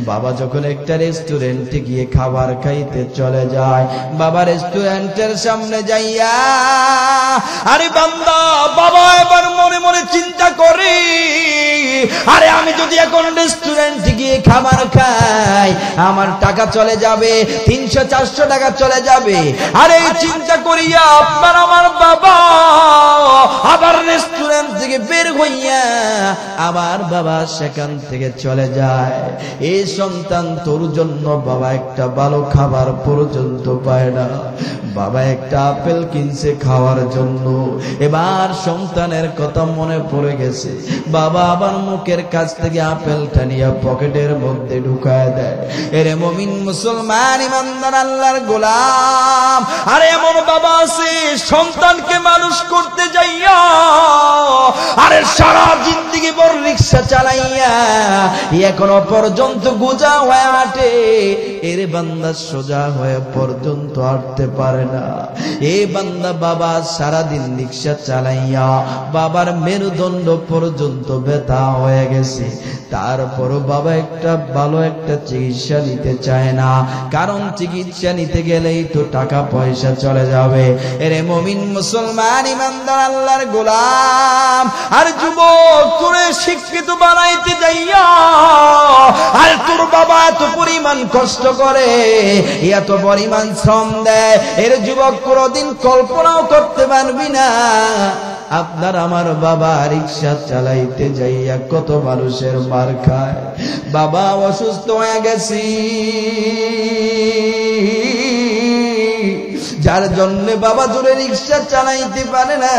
[SPEAKER 1] বাবা যখন একটা রেস্টুরেন্টে গিয়ে খাবার খাইতে চলে যায়, বাবা রেস্টুরেন্টের সামনে যাইয়া আরে বান্দা বাবা এবার মনে মনে চিন্তা করে, আরে আমি যদি এখন রেস্টুরেন্টে গিয়ে খাবার খাই আমার টাকা চলে যাবে, 300-400 টাকা চলে যাবে। আরে চিন্তা করিয়া আপনার আমার বাবা আবার রেস্টুরেন্ট থেকে বের হইয়া আবার বাবা সেখান থেকে চলে যায়। এই সন্তান তোর জন্য বাবা একটা ভালো খাবার পর্যন্ত পায় না। বাবা একটা আপেল কিনছে খাওয়ার জন্য, এবার সন্তানের কথা মনে পড়ে গেছে। বাবা আবার মুখের কাছ থেকে আপেলটা নিয়ে পকেটের মধ্যে ঢুকায় দেয়। এরে মুমিন মুসলমান ইমানদার আল্লাহর গোলাম, আরে এমন বাবা আছে সন্তানকে মানুষ করতে যাইয়া আরে সারা জিন্দেগি বড় রিক্সা চালাইয়া এখনো পর্যন্ত গোজা হয়ে হাঁটে। এর বান্দা সোজা হয়ে পর্যন্ত হাঁটতে পারে না। এই বান্দা বাবা সারাদিন রিক্সা চালাইয়া বাবার মেরুদণ্ড পর্যন্ত ব্যথা হয়ে গেছে, তারপরও বাবা একটা ভালো একটা চিকিৎসা নিতে চায় না। কারণ চিকিৎসা নিতে গেলেই তো টাকা পয়সা চলে যাবে। এরে মুমিন মুসলমান ইমানদার আল্লাহর গোলাম, আর যুবক তোরে শিক্ষিত বানাইতে যাইয়া আর তোর বাবা এত পরিমাণ কষ্ট করে, এত পরিমাণ শ্রম দেয়, এর যুবক কোনদিন কল্পনাও করতে পারবি না। আপনার আমার বাবা রিক্সা চালাইতে যাইয়া কত মানুষের মার খায়। বাবা অসুস্থ হয়ে গেছি, যার জন্য বাবা জোরে রিক্সা চালাইতে পারে না।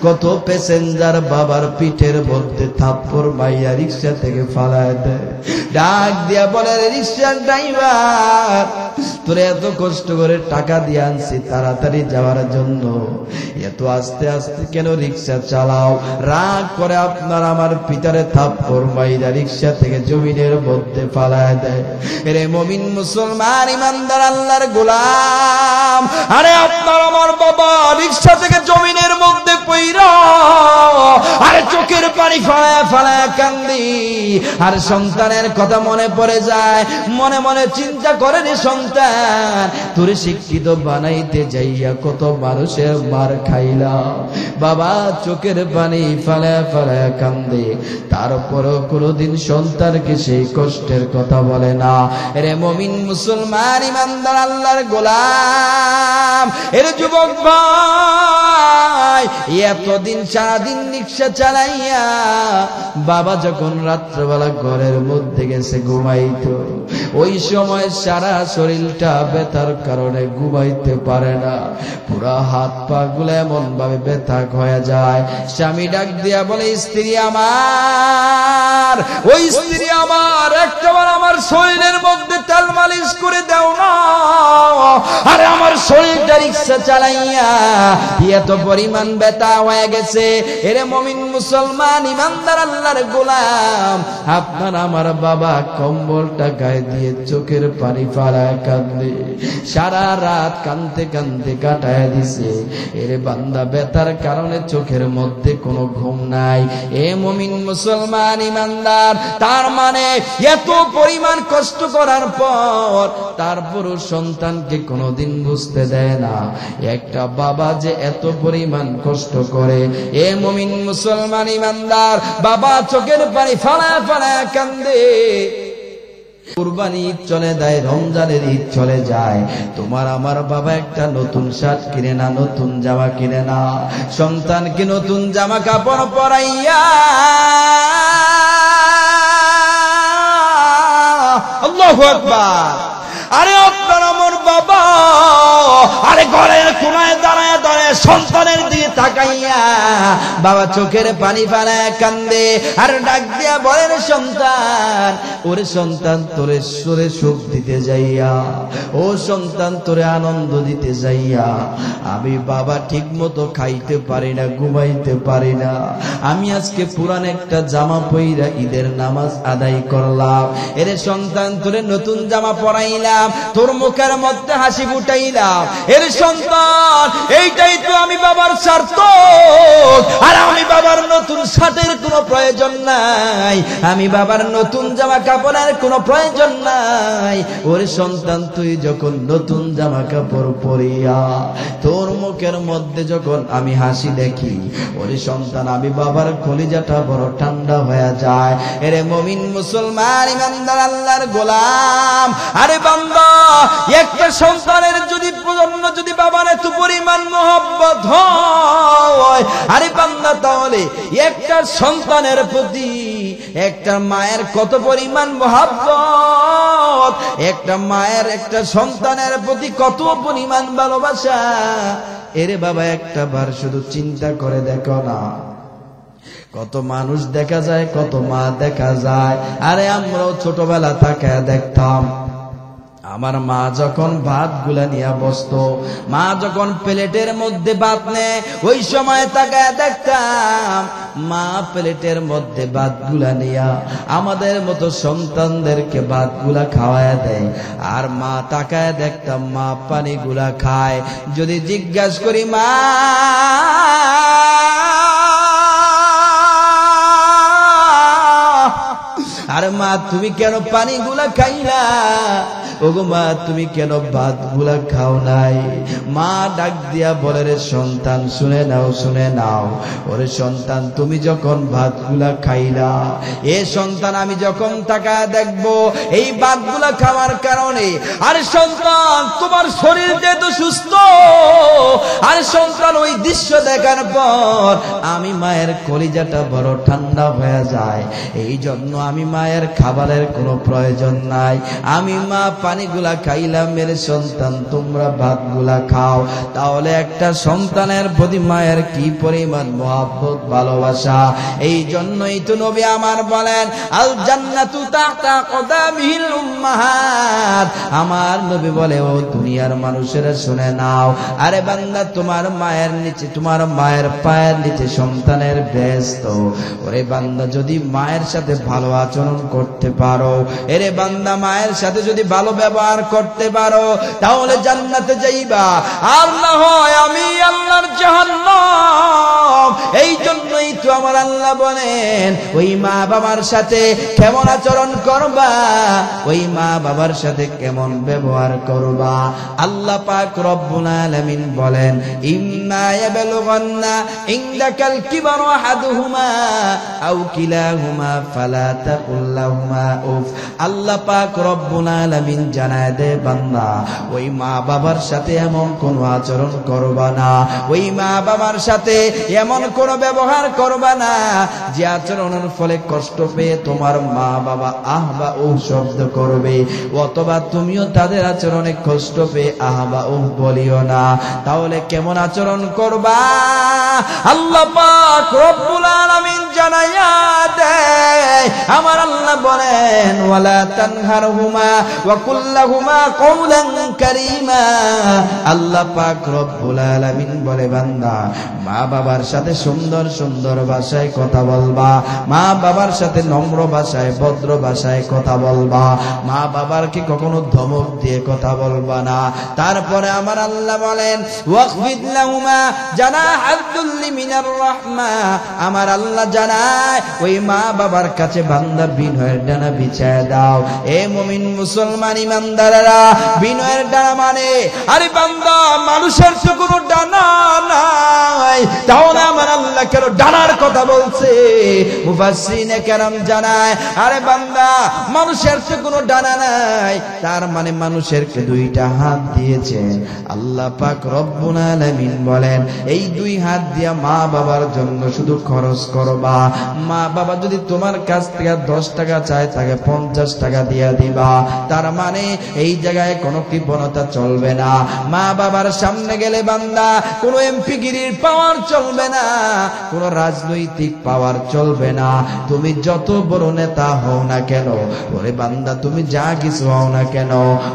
[SPEAKER 1] কত প্যাসেঞ্জার বাবার পিঠের মধ্যে থাপ্পড় মাইয়া রিক্সা থেকে ফালায় দেয়। ডাক দিয়া বলে, রিক্সার ড্রাইভার, তোরে এত কষ্ট করে টাকা দিয়ে আনছি তাড়াতাড়ি যাওয়ার জন্য, এত আস্তে আস্তে কেন রিক্সা চালাও? রাগ করে আপনার আমার পিতারে থাপ্পড় মাইরা রিক্সা থেকে জমিনের মধ্যে ফালায় দেয়। এরে মুমিন মুসলমান ইমানদার আল্লাহর গোলাম, আরে আপনার আমার বাবা রিক্সা থেকে জমিনের মধ্যে পইরা আরে চোখের পানি ফালায় ফালায় কান্দি, আর সন্তানের কথা মনে পড়ে যায়। মনে মনে চিন্তা করে, রে সন্তান, তোরে শিক্ষিত বানাইতে যাইয়া কত মানুষের মার খাইলা। বাবা চোখের পানি ফালায় ফালায় কান্দে, তারপরও কোনদিন সন্তানকে সেই কষ্টের কথা বলে না। এরে মুমিন মুসলমান ইমানদার আল্লাহর গোলাম, এর যুবক ভাই, এতদিন সারাদিন রিক্সা চালাইয়া বাবা যখন রাত্রবেলা ঘরের মধ্যে গেছে ঘুমাইতো, ওই সময় সারা শরীরটা ব্যথার কারণে ঘুমাইতে পারে না। পুরা হাত পা গুলো এমন ভাবে ব্যথা হয়ে যায়। স্বামী ডাক দিয়া বলে, স্ত্রী আমার, ওই স্ত্রী আমার, একটাবার আমার শরীরের মধ্যে তেল মালিশ করে দাও না। আরে আমার শরীরটা রিক্সা চালাইয়া এত পরিমাণ ব্যথা হয়ে গেছে। এরে মুমিন মুসলমান ইমানদার আল্লাহর গোলাম, আপনার আমার বাবা কম্বলটা গায়ে দিয়ে চোখের পানি ফালায় কাঁদে, সারা রাত কাঁদতে কাঁদতে কাটায় দিছে। এরে বান্দা ব্যথার কারণে চোখের মধ্যে কোনো ঘুম নাই। এ মুমিন মুসলমান ইমানদার, তার মানে এত পরিমাণ কষ্ট করার পর তারপরও সন্তানকে কোনোদিন বুঝতে দেয় না একটা বাবা যে এত পরিমাণ কষ্ট করে। এ মুমিন মুসলমান ইমানদার, বাবা চোখের পানি ফালায় ফালায় কান্দে। কুরবানি ঈদ চলে যায়, রমজানের ঈদ চলে যায়, তোমার আমার বাবা একটা নতুন শার্ট কিনে না, নতুন জামা কিনে না, সন্তানকে নতুন জামা কাপড় পরাইয়া, আল্লাহু আকবার, আরে আপনার আমার বাবা আরে ঘরের কোনায় দাঁড়ায় দাঁড়ায় সন্তানের দিকে তাকাইয়া বাবা চোখের পানি ফেলায় কান্দে, আর ডাক দিয়া বলে, সন্তান, ওরে সন্তান, তোরে সুরে সুখ দিতে যাইয়া, ও সন্তান, তোরে আনন্দ দিতে যাইয়া আমি বাবা ঠিক মতো খাইতে পারি না, ঘুমাইতে পারি না। আমি আজকে পুরান একটা জামা পইরা ঈদের নামাজ আদায় করলাম। এরে সন্তান, তোরে নতুন জামা পরাইলাম, তোর মুখের মধ্যে হাসি ফুটাইলাম। এর সন্তান, এইটাই তো আমি বাবার স্বার্থ। আর আমি বাবার নতুন শার্টের কোনো প্রয়োজন নাই, আমি বাবার নতুন জামা কাপড়ের কোনো প্রয়োজন নাই। ওরে সন্তান, তুই যখন নতুন জামা কাপড় পরিয়া তোর মুখের মধ্যে যখন আমি হাসি দেখি, ওরে সন্তান, আমি বাবার কলিজাটা বড় ঠান্ডা হয়ে যায়। এরে মুমিন মুসলমান ইমানদার আল্লাহর গোলাম, আরে বান্দা, একটা সন্তানের যদি প্রজন্ম যদি বাবার এত পরিমাণ মহব্বত হয়, আরে বান্দা, তাহলে একটা সন্তানের প্রতি একটা মায়ের কত পরিমাণ মহব্বত, একটা মায়ের একটা সন্তানের প্রতি কত পরিমাণ ভালোবাসা। এরে বাবা, একটা বার শুধু চিন্তা করে দেখো না, কত মানুষ দেখা যায়, কত মা দেখা যায়। আরে আমরাও ছোটবেলা তাকায় দেখতাম, আমার মা যখন ভাত গুলা নিয়ে বসতো, মা যখন প্লেটের মধ্যে ভাত নেয়, ওই সময় তাকায় দেখতাম মা প্লেটের মধ্যে ভাত গুলা নিয়া আমাদের মতো সন্তানদেরকে ভাত গুলা খাওয়ায় দেয়। আর মা তাকায় দেখতাম মা পানি গুলা খায়। যদি জিজ্ঞাসা করি, মা, আরে মা, তুমি কেন পানি গুলা খাইলা? ওগো মা, তুমি কেন ভাত গুলা খাও নাই? মা ডাক দিয়া বলে, রে সন্তান, শুনে নাও, শুনে নাও। ওরে সন্তান, তুমি যখন ভাত গুলা খাইলা, এ সন্তান, আমি যখন তাকায় দেখবো এই ভাত গুলা খাওয়ার কারণে, আরে সন্তান, তোমার শরীর যেহেতু সুস্থ, আরে সন্তান, ওই দৃশ্য দেখার পর আমি মায়ের কলিজাটা বড় ঠান্ডা হয়ে যায়। এই জন্য আমি মায়ের খাবারের কোনো প্রয়োজন নাই, আমি মা পানিগুলা খাইলাম, মেরে সন্তান তোমরা ভাতগুলা খাও। তাহলে একটা সন্তানের প্রতি মায়ের কি পরিমাণ মহব্বত, ভালোবাসা। এই জন্যই তো নবী আমার বলেন, আল জান্নাতু তাহতা কদামিহিল উম্মাহাত। আমার নবী বলে, ও দুনিয়ার মানুষেরা শুনে নাও, আরে বান্দা তোমার মায়ের নিচে, তোমার মায়ের পায়ের নিচে সন্তানের ব্যস্ত। ওরে বান্দা যদি মায়ের সাথে ভালো আচরণ করতে পারো, এরে বান্দা মায়ের সাথে যদি ভালো ব্যবহার করতে পারো, তাহলে জান্নাতে যাইবা। আর না হয় আমি আল্লাহর জাহান্নাম। এই জন্যই তো আমার আল্লাহ বলেন, ওই মা বাবার সাথে কেমন আচরণ করবা, ওই মা বাবার সাথে কেমন ব্যবহার করবা। আল্লাহ পাক রব্বুল আলামিন বলেন, ইম্মা ইয়াবলুগান্না ইনদাকাল কিবারু আহাদুহুমা আও কিলাহুমা ফালা তাকুল লাহুমা উফ। আল্লাহ পাক রব্বুল আলামিন জানায় দে, বান্দা ওই মা বাবার সাথে এমন কোন আচরণ করবা না, ওই মা বাবার সাথে এমন কোন ব্যবহার করবা না যে আচরণের ফলে কষ্ট পেয়ে তোমার মা বাবা আহ বা উহ শব্দ করবে, অথবা তুমিও তাদের আচরণে কষ্ট পেয়ে আহ বা উহ বলিও না। তাহলে কেমন আচরণ করবা? আল্লাহ পাক রব্বুল আলামিন জানাইয়া দেয়, আমার আল্লাহ বলেন, ওয়ালা তানহারহুমা ওয়া কুল্লাহুমা কওলান কারীমা। আল্লাহ পাক রব্বুল আলামিন বলে, বান্দা মা বাবার সাথে সুন্দর সুন্দর ভাষায় কথা বলবা, মা বাবার সাথে নম্র ভাষায়, ভদ্র ভাষায় কথা বলবা, মা বাবারকে কখনো ধমক দিয়ে কথা বলবা না। তারপরে আমার আল্লাহ বলেন, ওয়াখফিদ লাহুমা জানাহাদ যুল্লি মিনার রাহমা। আমার আল্লাহ জানায়, ওই মা বাবার কাছে বান্দা বিনয়ের ডানা বিছায় দাও। এ মুমিন মুসলমান ইমানদারেরা, বিনয়ের ডানা মানে, আরে বান্দা মানুষের তো কোনো ডানা নাই, তাহলে আমার আল্লাহ কেন ডানার কথা বলছে? মুফাসসিরিনে কেরাম জানায়, আরে বান্দা মানুষের তো কোনো ডানা নাই, তার মানে মানুষেরকে দুইটা হাত দিয়েছেন। আল্লাহ পাক রব্বুল আলামিন বলেন, এই দুই হাত দিয়া মা বাবার জন্য শুধু খরচ করবা। মা বাবা যদি তোমার কাছ থেকে 10 টাকা চায়, তাকে 50 টাকা দিয়া দিবা। তার মানে এই জায়গায় কোনো কৃপণতা চলবে না। মা বাবার সামনে গেলে বান্দা কোনো এমপিগিরির পাওয়ার চলবে না, কোনো রাজনৈতিক পাওয়ার চলবে না। তুমি যত বড় নেতা হও না কেন, ওরে বান্দা তুমি যা কিছু হও না কেন,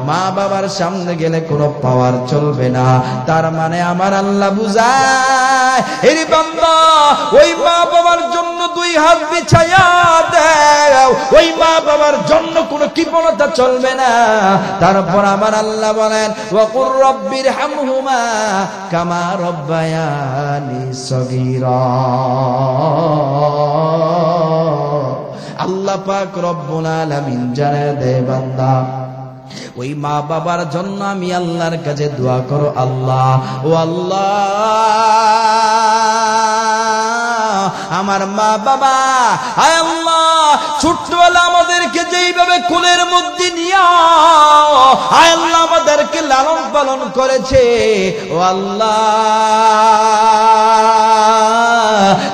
[SPEAKER 1] মা বাবার সামনে গেলে কোনো পাওয়ার চলবে না। তার মানে আমার আল্লাহ বুঝায়, এরে বান্দা ওই মা বাবার জন্য দুই হাত বিছায়া দাও, ওই মা বাবার জন্য কোনো কৃপণতা চলবে না। তারপর আমার আল্লাহ বলেন, ওয়াকুর রব্বির হামহুমা কামা রব্বায়ানি সগীরা। আল্লাহ পাক রব্বুল আলামিন জানায় দে, বান্দা ওই মা বাবার জন্য আমি আল্লাহর কাছে দোয়া করো, আল্লাহ ও আল্লাহ আমার মা বাবা, আয় আল্লাহ ছোটবেলা আমাদেরকে যেইভাবে কোলের মধ্যে নিয়া, আয় আল্লাহ আমাদেরকে লালন পালন করেছে, ও আল্লাহ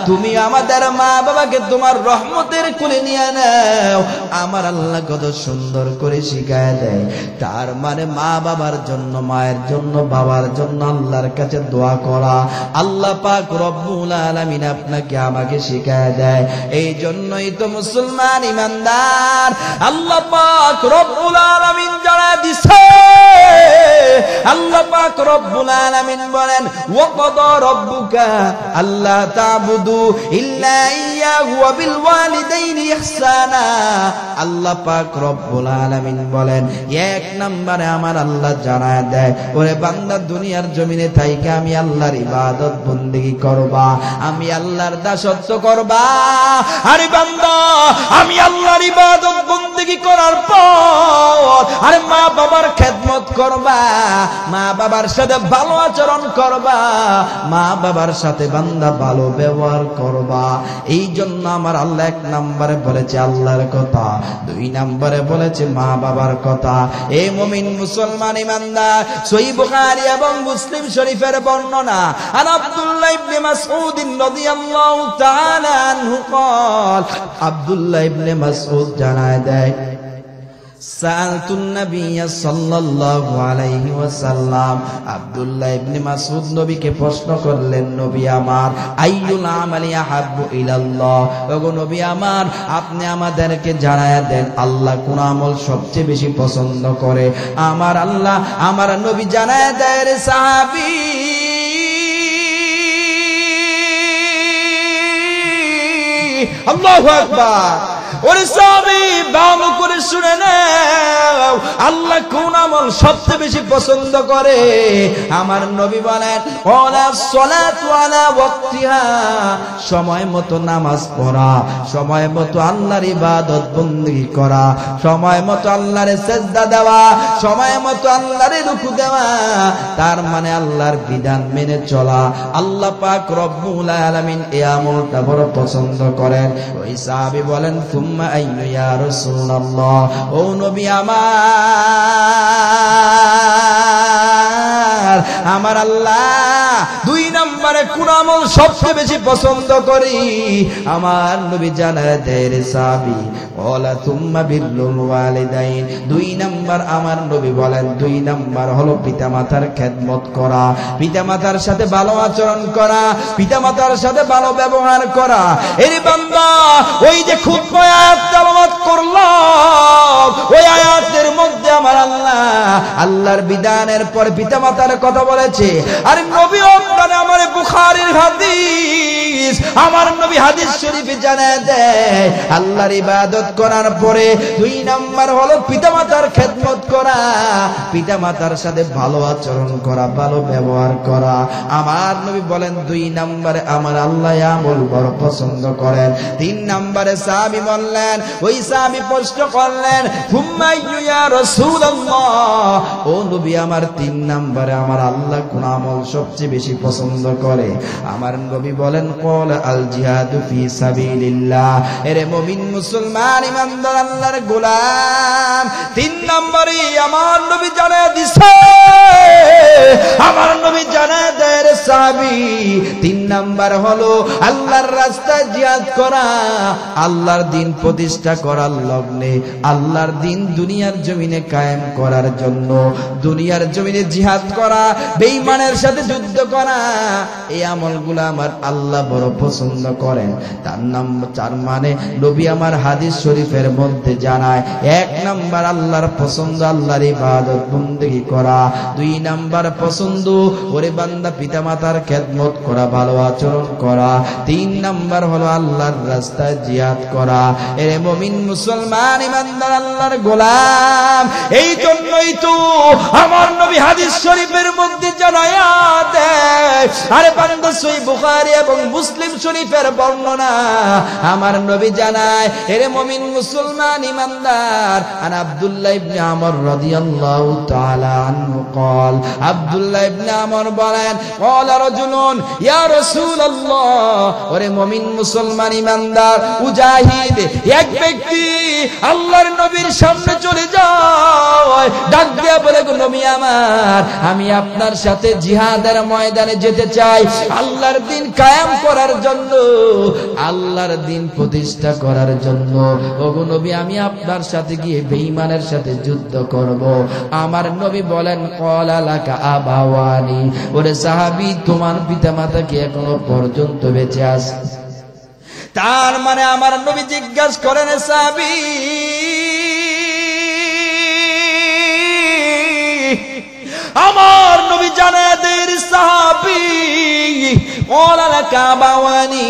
[SPEAKER 1] তুমি আমাদের মা বাবাকে তোমার রহমতের কোলে নিয়ে নাও। আমার আল্লাহ কত সুন্দর করে শিখায় দেয়। তার মানে মা বাবার জন্য, মায়ের জন্য, বাবার জন্য আল্লাহর কাছে দোয়া করা আল্লাহ পাক রব্বুল আলামিন আপনাকে আমাকে শিখায় দেয়। এই জন্যই তো মুসলমান ইমানদার আল্লাহ পাক রব্বুল আলামিন জানায় দিছে। আল্লাহ পাক রব্বুল আলামিন বলেন, ওয়া ক্বাদা রাব্বুকা আল্লা তা'বুদু ইল্লা ইয়্যাহু ওয়া বিল ওয়ালিদাইনি ইহসানা। আল্লাহ পাক রব্বুল আলামিন বলেন, এক নম্বরে আমার আল্লাহ জানায় দেয়, ওরে বান্দা দুনিয়ার জমিনে থাইকা আমি আল্লাহর ইবাদত বন্দেগী করবা, আমি আল্লাহর দাসত্ব করবা। আরে বান্দা আমি আল্লাহর ইবাদত বন্দেগী করার পর আরে মা বাবার খেদমত করবা, মা বাবার সাথে ভালো আচরণ করবা, মা বাবার সাথে বান্দা ভালো ব্যবহার করবা। এই জন্য আমার আল্লাহ এক নম্বরে বলেছে আল্লাহর কথা, দুই নম্বরে বলেছে মা বাবার কথা। এই মুমিন মুসলমান ইমানদার, সহিহ বুখারী এবং মুসলিম শরীফের বর্ণনা, আন আব্দুল্লাহ ইবনে মাসউদ রাদিয়াল্লাহু তাআলা আনহু قال, আব্দুল্লাহ ইবনে মাসউদ জানায় দেয়, সাআলতুন নাবিয়্য সাল্লাল্লাহু আলাইহি ওয়াসাল্লাম, আব্দুল্লাহ ইবনে মাসউদ নবীকে প্রশ্ন করলেন, নবী আমার, আইয়ুল আমালি আহাব্বু ইলাল্লাহ, ওগো নবী আমার, আপনি আমাদেরকে জানায়া দেন আল্লাহ কোন আমল সবচেয়ে বেশি পছন্দ করে। আমার আল্লাহ, আমার নবী জানায়া দেয়, রে সাহাবী, আল্লাহু আকবার, ওরে সাহাবী, ভালো করে শুনে নাও, আল্লাহ কোন আমল সবচেয়ে বেশি পছন্দ করে। আমার নবী বলেন, ওয়ালা সলাতু আলা ওয়াক্তিহা, সময় মতো নামাজ পড়া, সময় মতো আল্লাহর ইবাদত বندگی করা, সময় মতো আল্লাহর সিজদা দেওয়া, সময় মতো আল্লাহর রুকু দেওয়া, তার মানে আল্লাহর বিধান মেনে চলা। আল্লাহ পাক রব্বুল আলামিন এই আমলটা বড় পছন্দ করেন। ওই সাহাবী বলেন, সুম্মা আইয়ু ইয়া রাসূলুল্লাহ, ও নবী আমার আল্লাহ, দুই নম্বরে কোন আমল সবচেয়ে বেশি পছন্দ করি? আমার নবী জানায় দেয়, রে সাহাবী, ওয়ালা তুম্মা বিররুল ওয়ালিদাইন, দুই নাম্বার আমার নবী বলেন, দুই নাম্বার হলো পিতামাতার খেদমত করা, পিতামাতার সাথে ভালো আচরণ করা, পিতামাতার সাথে ভালো ব্যবহার করা। এর বান্দা, ওই যে খুতবা আয়াত তেলাওয়াত করলাম, ওই আয়াতের মধ্যে আমার আল্লাহ আল্লাহর বিধানের পর পিতামাতার কথা বলেছে। আর নবী আপনারা আমার বুখারীর হাদিস, আমার নবী হাদিস শরীফে জানায় দেয়, আল্লাহর ইবাদত করার পরে দুই নাম্বার হলো পিতামাতার খেদমত করা, পিতামাতার সাথে ভালো আচরণ করা, ভালো ব্যবহার করা। আমার নবী বলেন, দুই নাম্বারে আমার আল্লাহ আমল বড় পছন্দ করেন। তিন নাম্বারে সাহাবী বললেন, ওই সাহাবী প্রশ্ন করলেন, সুম্মা ইয়া রাসূলুল্লাহ, ও নবী আমার, তিন নাম্বারে আমার আল্লাহ কোন আমল সবচেয়ে বেশি পছন্দ করে? আমার নবী বলেন, ক্বাল আল জিহাদু ফি সাবিলিল্লাহ, এরে মুমিন মুসলমান ইমানদার আল্লাহর গোলাম, তিন নম্বরে আমার নবী জানায় দিছে, আমার নবী জানায় দেয়, রে সাহাবী, তিন নাম্বার হলো আল্লাহর রাস্তায় জিহাদ করা, আল্লাহর দ্বীন প্রতিষ্ঠা করার লগ্নে, আল্লাহর দ্বীন দুনিয়ার জমিনে কায়েম করার জন্য দুনিয়ার জমিনে জিহাদ করা, বেঈমানের সাথে যুদ্ধ করা, এই আমলগুলো আমার আল্লাহ বড় পছন্দ করেন। তার নাম চার মানে নবী আমার হাদিস শরীফের মধ্যে জানায়, এক নাম্বার আল্লাহর পছন্দ আল্লাহর ইবাদত বندگی করা, দুই নাম্বার পছন্দ ওরে বান্দা পিতামাতার খেদমত করা, ভালো আচরণ করা, তিন নাম্বার হলো আল্লাহর রাস্তায় জিহাদ করা। এরে মুমিন মুসলমান ইমানদার আল্লাহর গোলাম, এই জন্যই তো আমার নবী হাদিস শরীফের মধ্যে জানায়া দেয়, আরে বান্দা সহিহ বুখারী এবং মুসলিম শরীফের বর্ণনা, আমার নবী জানায়, এরে মুমিন মুসলমান ইমানদার, আন আব্দুল্লাহ ইবনে আমর রাদিয়াল্লাহু তাআলা আনহু قال, আব্দুল্লাহ ইবনে আমর বলেন, ক্বালা রাজুলুন ইয়া রাসূলুল্লাহ, ওরে মুমিন মুসলমান ইমানদার মুজাহিদ এক ব্যক্তি আল্লাহর নবীর সামনে চলে যায়, ডাক দিয়া বলে, গো নবী আমার, আমি আপনার সাথে জিহাদের ময়দানে যেতে চাই, আল্লাহর দ্বীন কায়েম করার জন্য, আল্লাহর দ্বীন প্রতিষ্ঠা করার জন্য। ওগো নবী, আমি আপনার সাথে গিয়ে বেঈমানের সাথে যুদ্ধ করব। আমার নবী বলেন, ক্বালা লাকা আবাওয়ানি, ওরে সাহাবী, তোমার পিতামাতা কি এখনো পর্যন্ত বেঁচে আছে? তার মানে আমার নবী জিজ্ঞাসা করেন, সাহাবী, আমার নবী জানায় দেন, সাহাবী, ক্বালা লাকা আবাওয়ানি,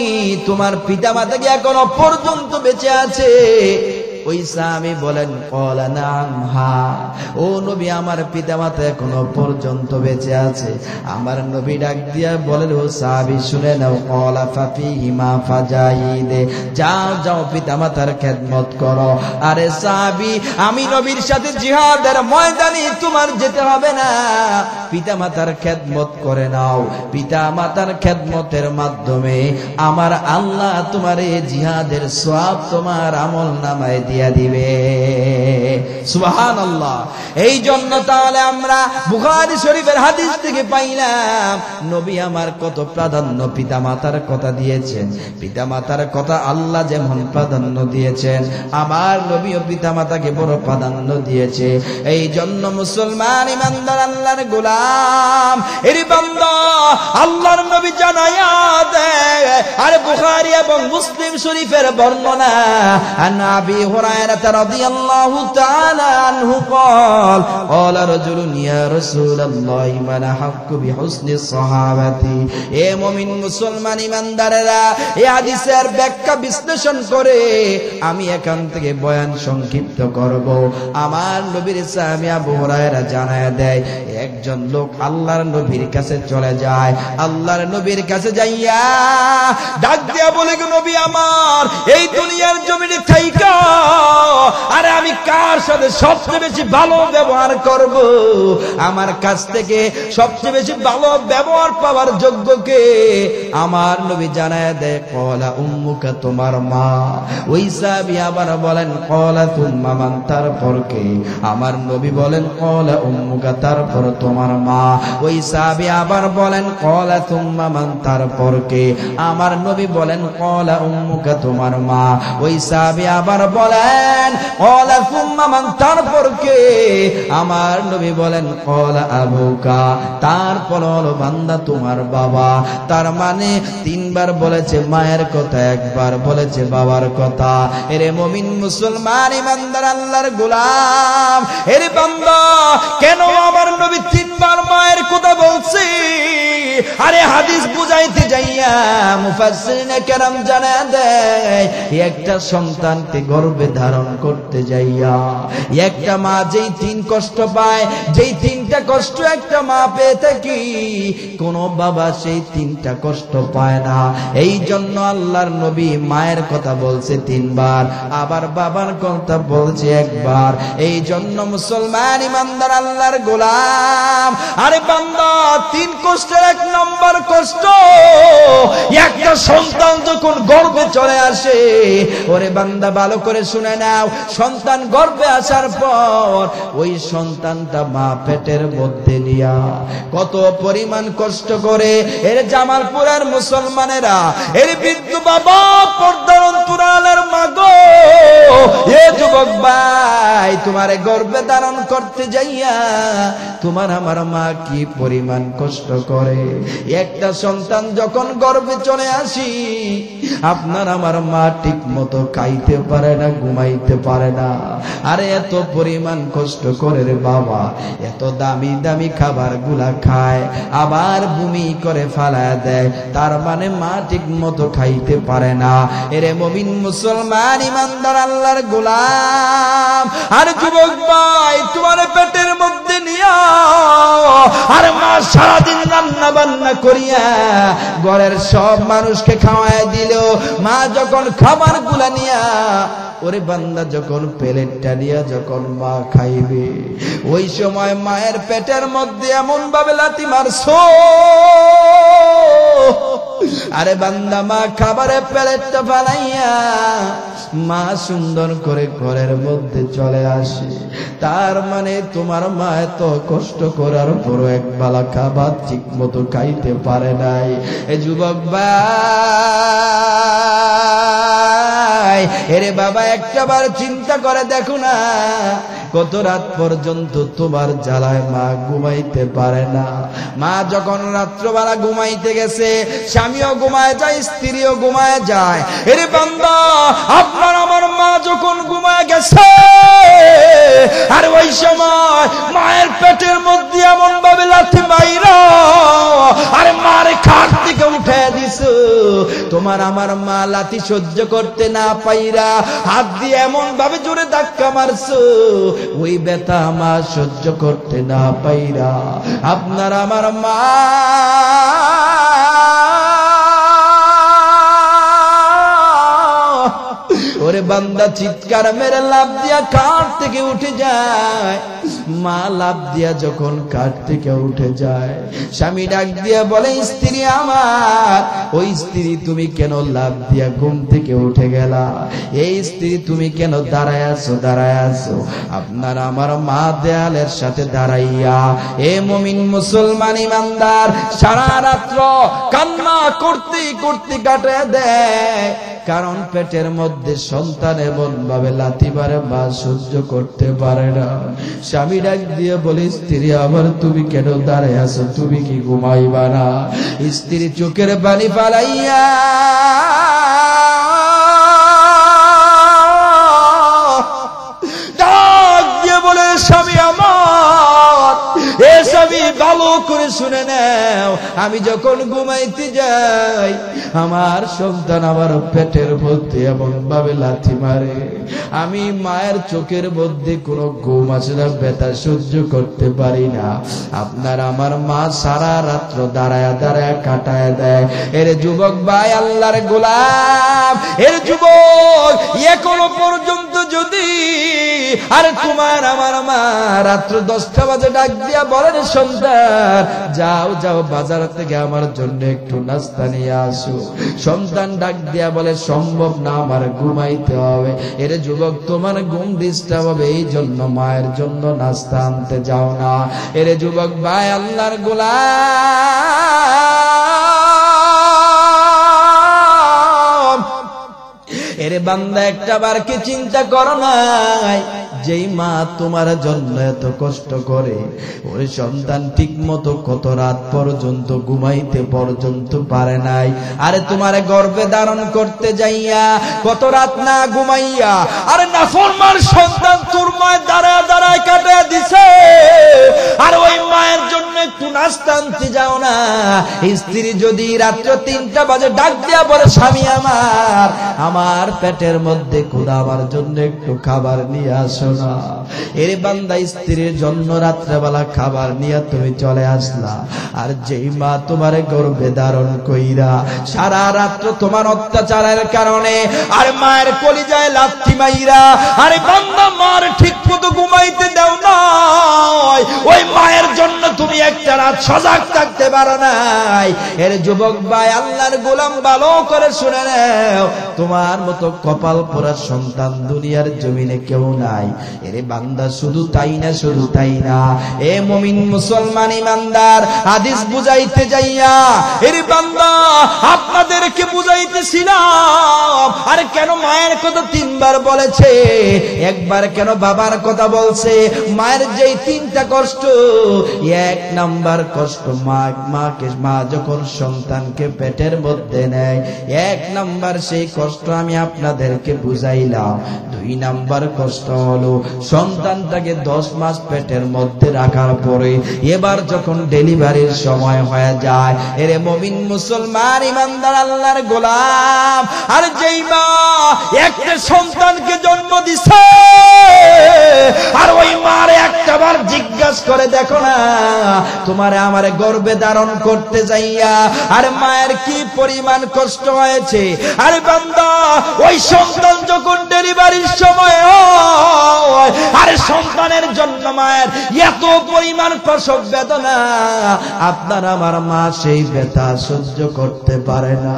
[SPEAKER 1] তোমার পিতামাতা কি এখনো পর্যন্ত বেঁচে আছে? ওই সাহাবী বলেন, ক্বালা নাম, হ্যাঁ, ও নবী, আমার পিতামাতা এখনো পর্যন্ত বেঁচে আছে। আমার নবী ডাক দিয়া বলেন, ও সাহাবী শুনে নাও, ক্বালা ফাফিহিমা ফাজাহিদে, যাও যাও পিতামাতার খেদমত করো। আরে সাহাবী, আমি নবীর সাথে জিহাদের ময়দানে তোমার যেতে হবে না, পিতামাতার খেদমত করে নাও, পিতামাতার খেদমতের মাধ্যমে আমার আল্লাহ তোমার এই জিহাদের সওয়াব তোমার আমল নামায় দিয়া দিবে। সুবহানাল্লাহ। এই জন্য তাহলে আমরা বুখারী শরীফের হাদিস থেকে পাইলাম নবী আমার কত প্রাধান্য পিতামাতার কথা দিয়েছেন। পিতামাতার কথা আল্লাহ যেমন প্রাধান্য দিয়েছেন, আমার নবীও পিতামাতাকে বড় প্রাধান্য দিয়েছে। এই জন্য মুসলমান ইমানদার আল্লাহর গোলাম এর বান্দা আল্লাহর নবী জানায়া দেয়। আর বুখারী এবং মুসলিম শরীফের বর্ণনা আন আবি হুরায়রা রাদিয়াল্লাহু তাআলা আনহু قال قال رجل يا رسول الله من حق بحسن الصحابه। এ মুমিন মুসলমান ইমানদারেরা এই হাদিসের ব্যাখ্যা বিশ্লেষণ করে আমি এখান থেকে বয়ান সংক্ষিপ্ত করব। আমার নবীর সাহাবী আবু হুরায়রা জানায়া দেয়, একজন লোক আল্লাহর নবীর কাছে চলে যায়। আল্লাহর নবীর কাছে যাইয়া ডাক দিয়া বলে, নবী আমার এই দুনিয়ার জমিনে থাইকা আরে আমি কার সাথে সবচেয়ে বেশি ভালো ব্যবহার করব? আমার কাছ থেকে সবচেয়ে বেশি ভালো ব্যবহার পাওয়ার যোগ্য কে? আমার নবী জানায় দেয়, কলা উম্মুকা, তোমার মা। ওই সাহাবী আবার বলেন, কলা তুম্মা মান, তারপর কে? আমার নবী বলেন, কলা উম্মুকা, তারপর তোমার মা। ওই সাহাবী আবার বলেন, কলা তুম্মা মান, তারপর কে? আমার নবী বলেন, কলা উম্মুকা, তোমার মা। ওই সাহাবী আবার বলেন, কলা তুম্মা মান, তারপর কে? আমার নবী বলেন, কলা আবুকা, তারপর হলো বান্দা তোমার বাবা। তার মানে তিনবার বলেছে মায়ের কথা, একবার বলেছে বাবার কথা। এরে মুমিন মুসলমান ইমানদার আল্লাহর গোলাম এরে বান্দা, কেন আমার নবী তিনবার মায়ের কথা বলছে? আরে হাদিস বুঝাইতে যাইয়া মুফাসসিরিনে কেরাম জানায় দেয়, একটা সন্তানকে গর্ভে ধারণ করতে যাইয়া একটা মা যেই তিন কষ্ট পায়, যেই তিনটা কষ্ট একটা মা পেয়ে থাকি, কোন বাবা সেই তিনটা কষ্ট পায় না। এই জন্য আল্লাহর নবী মায়ের কথা বলছে তিনবার, আবার বাবার কথা বলছে একবার। এই জন্য মুসলমান ইমানদার আল্লাহর গোলাম আরে বান্দা, তিন কষ্টের এক নম্বর কষ্ট, একটা সন্তান যখন গর্ভে চলে আসে। ওরে বান্দা ভালো করে শুনে নাও, সন্তান গর্ভে আসার পর ওই সন্তানটা মা পেটের মধ্যে নিয়া কত পরিমাণ কষ্ট করে। এর জামালপুরের মুসলমানেরা, এর বৃদ্ধ বাবা, পর্দার অন্তরালের মা গো, এ যুবক ভাই, তোমারে গর্ভে ধারণ করতে যাইয়া তোমার আমার মা কি পরিমাণ কষ্ট করে। একটা সন্তান যখন গর্ভে চলে আসি, আপনার আমার মা ঠিক মতো খাইতে পারে না, ঘুমাইতে পারে না। আরে এত পরিমাণ কষ্ট করে রে বাবা, এত দামি দামি খাবার গুলা খায়, আবার বমি করে ফালায় দেয়। তার মানে মা ঠিক মতো খাইতে পারে না। এরে মুমিন মুসলমান ইমানদার আল্লাহর গোলাম আর যুবক ভাই, তোমার পেটের মধ্যে নিয়া আর মা সারাদিন রান্না বান্না করিয়া ঘরের সব মানুষকে খাওয়ায় দিল। মা যখন খাবার গুলা নিয়া, ওরে বান্দা যখন প্লেটটা নিয়ে যখন মা খাইবে, ওই সময় মায়ের পেটের মধ্যে এমন ভাবে লাথি মারছো, আরে বান্দা মা খাবারে প্লেটটা ফালাইয়া মা সুন্দর করে ঘরের মধ্যে চলে আসে। তার মানে তোমার মা এত কষ্ট করার পরও এক বেলা খাবার ঠিক মতো খাইতে পারে নাই। এ যুবক ভাই, এরে বাবা, একটাবার চিন্তা করে দেখো না, কত রাত পর্যন্ত তোমার জ্বালায় মা ঘুমাইতে পারে না। মা যখন রাত্রবেলা ঘুমাইতে গেছে, স্বামীও ঘুমায় যায়, স্ত্রীও ঘুমায় যায়। এরে বান্দা, আপনার আমার মা যখন ঘুমায় গেছে, আর ওই সময় মায়ের পেটের মধ্যে এমন ভাবে লাথি মাইরা আরে মারে খাট থেকে উঠে দিছো। তোমার আমার মা লাথি সহ্য করতে না পাইরা হাত দিয়ে এমন ভাবে জোরে ধাক্কা মারছো, ওই ব্যথা মা সহ্য করতে না পাইরা আপনার আমার মা ওরে বান্দা চিৎকার মেরে লাফ দিয়া কাঠ থেকে উঠে যায়। মা লাফ দিয়া যখন কাঠ থেকে উঠে যায়, স্বামী ডাক দিয়া বলে, স্ত্রী আমার, ওই স্ত্রী তুমি কেন লাফ দিয়া ঘুম থেকে উঠে গেলা? এই স্ত্রী তুমি কেন দাঁড়ায় আছো? আপনার আমার মা দেয়ালের সাথে দাঁড়াইয়া এ মুমিন মুসলমান ইমানদার সারা রাত্র কান্না করতে করতে কাটিয়ে দেয়। কারণ পেটের মধ্যে সন্তান এমন ভাবে লাথি মারে মা সহ্য করতে পারে না। স্বামী ডাক দিয়ে বলে, স্ত্রী আমার তুমি কেন দাঁড়ায় আছো? তুমি কি ঘুমাইবা না? স্ত্রী চোখের পানি ফালাইয়া ডাক দিয়ে বলে, স্বামী আমার, এ স্বামী ভালো করে শুনে নাও, আমি যখন ঘুমাইতে যাই আমার সন্তান আমার পেটের মধ্যে এমন ভাবে লাথি মারে, আমি মায়ের চোখের মধ্যে কোনো ঘুম আসে না, ব্যথা সহ্য করতে পারি না। আপনার আমার মা সারা রাত্র দাঁড়ায় দাঁড়ায় কাটায় দেয়। এর যুবক ভাই, আল্লাহর গোলাম, এর যুবক, এখনো পর্যন্ত যদি আর তোমার আমার মা রাত্র 10টা বাজে ডাক দিয়া বলেন, সন্তান যাও যাও বাজার থেকে আমার জন্য একটু নাস্তা নিয়ে আসো, সন্তান ডাক দিয়া বলে, সম্ভব না, আমার ঘুমাইতে হবে। এর যুবক, তোমার ঘুম ডিস্টার্ব হবে, এই জন্য মায়ের জন্য নাস্তা আনতে যাও না। এর যুবক ভাই, আল্লাহর গোলাম, এর বান্দা একটা বার কি চিন্তা করো নাই, যেই মা তোমার জন্য এত কষ্ট করে, ওই সন্তান ঠিক মতো কত রাত পর্যন্ত ঘুমাইতে পর্যন্ত পারে নাই। আরে তোমার গর্ভে ধারণ করতে যাইয়া কত রাত না ঘুমাইয়া, আরে নাফরমান সন্তান তোর মায়ের দাঁড়ায় দাঁড়ায় কাটিয়ে দিছে, আর ওই মায়ের জন্য একটু নাস্তা আনতে যাও না। স্ত্রী যদি রাত্র 3টা বাজে ডাক দিয়া বলে, স্বামী আমার, আমার পেটের মধ্যে ক্ষুধা, আমার জন্য একটু খাবার নিয়ে আসো না। এর বান্দা, স্ত্রীর জন্য রাত্রেবেলা খাবার নিয়ে তুমি চলে আসলা, আর যেই মা তোমার গর্ভে ধারণ কইরা সারা রাত্র তোমার অত্যাচারের কারণে আর মায়ের কলিজায় লাথি মাইরা, আরে বান্দা মার ঠিক মতো ঘুমাইতে দাও না, ওই মায়ের জন্য তুমি একটা রাত সজাগ থাকতে পারো নাই। এর যুবক ভাই, আল্লাহর গোলাম, ভালো করে শুনে নাও, তোমার মতো কপাল পোড়া সন্তান দুনিয়ার জমিনে কেউ নাই। এর বান্দা, শুধু তাই না, শুধু তাই না, এ মুমিন মুসলমান ইমানদার, হাদিস বুঝাইতে যাইয়া এর বান্দা আপনাদেরকে বুঝাইতেছিলাম, আর কেন মায়ের কথা 3বার বলেছে, একবার কেন বাবার কথা বলছে? মায়ের যেই 3টা কষ্ট, 1 নাম্বার কষ্ট মা যখন সন্তানকে পেটের মধ্যে নেয়, 1 নাম্বার সেই কষ্ট আমি আপনাদেরকে বুঝাইলাম। 2 নাম্বার কষ্ট হলো সন্তানটাকে 10 মাস পেটের মধ্যে রাখার পরে এবার যখন ডেলিভারির সময় হয়ে যায়, এরে মুমিন মুসলমান ইমানদার আল্লাহর গোলাম, আর যেই মা একটা সন্তানকে জন্ম দিছে, আর ওই মার একটাবার জিজ্ঞাসা করে দেখো না, তোমারে আমারে গর্ভে ধারণ করতে যাইয়া আর মায়ের কি পরিমাণ কষ্ট হয়েছে। আরে বান্দা, ওই সন্তান যখন ডেলিভারির সময় হয়, আরে সন্তানের জন্য মায়ের এত পরিমাণ প্রসব বেদনা, আপনার আমার মা সেই ব্যথা সহ্য করতে পারে না।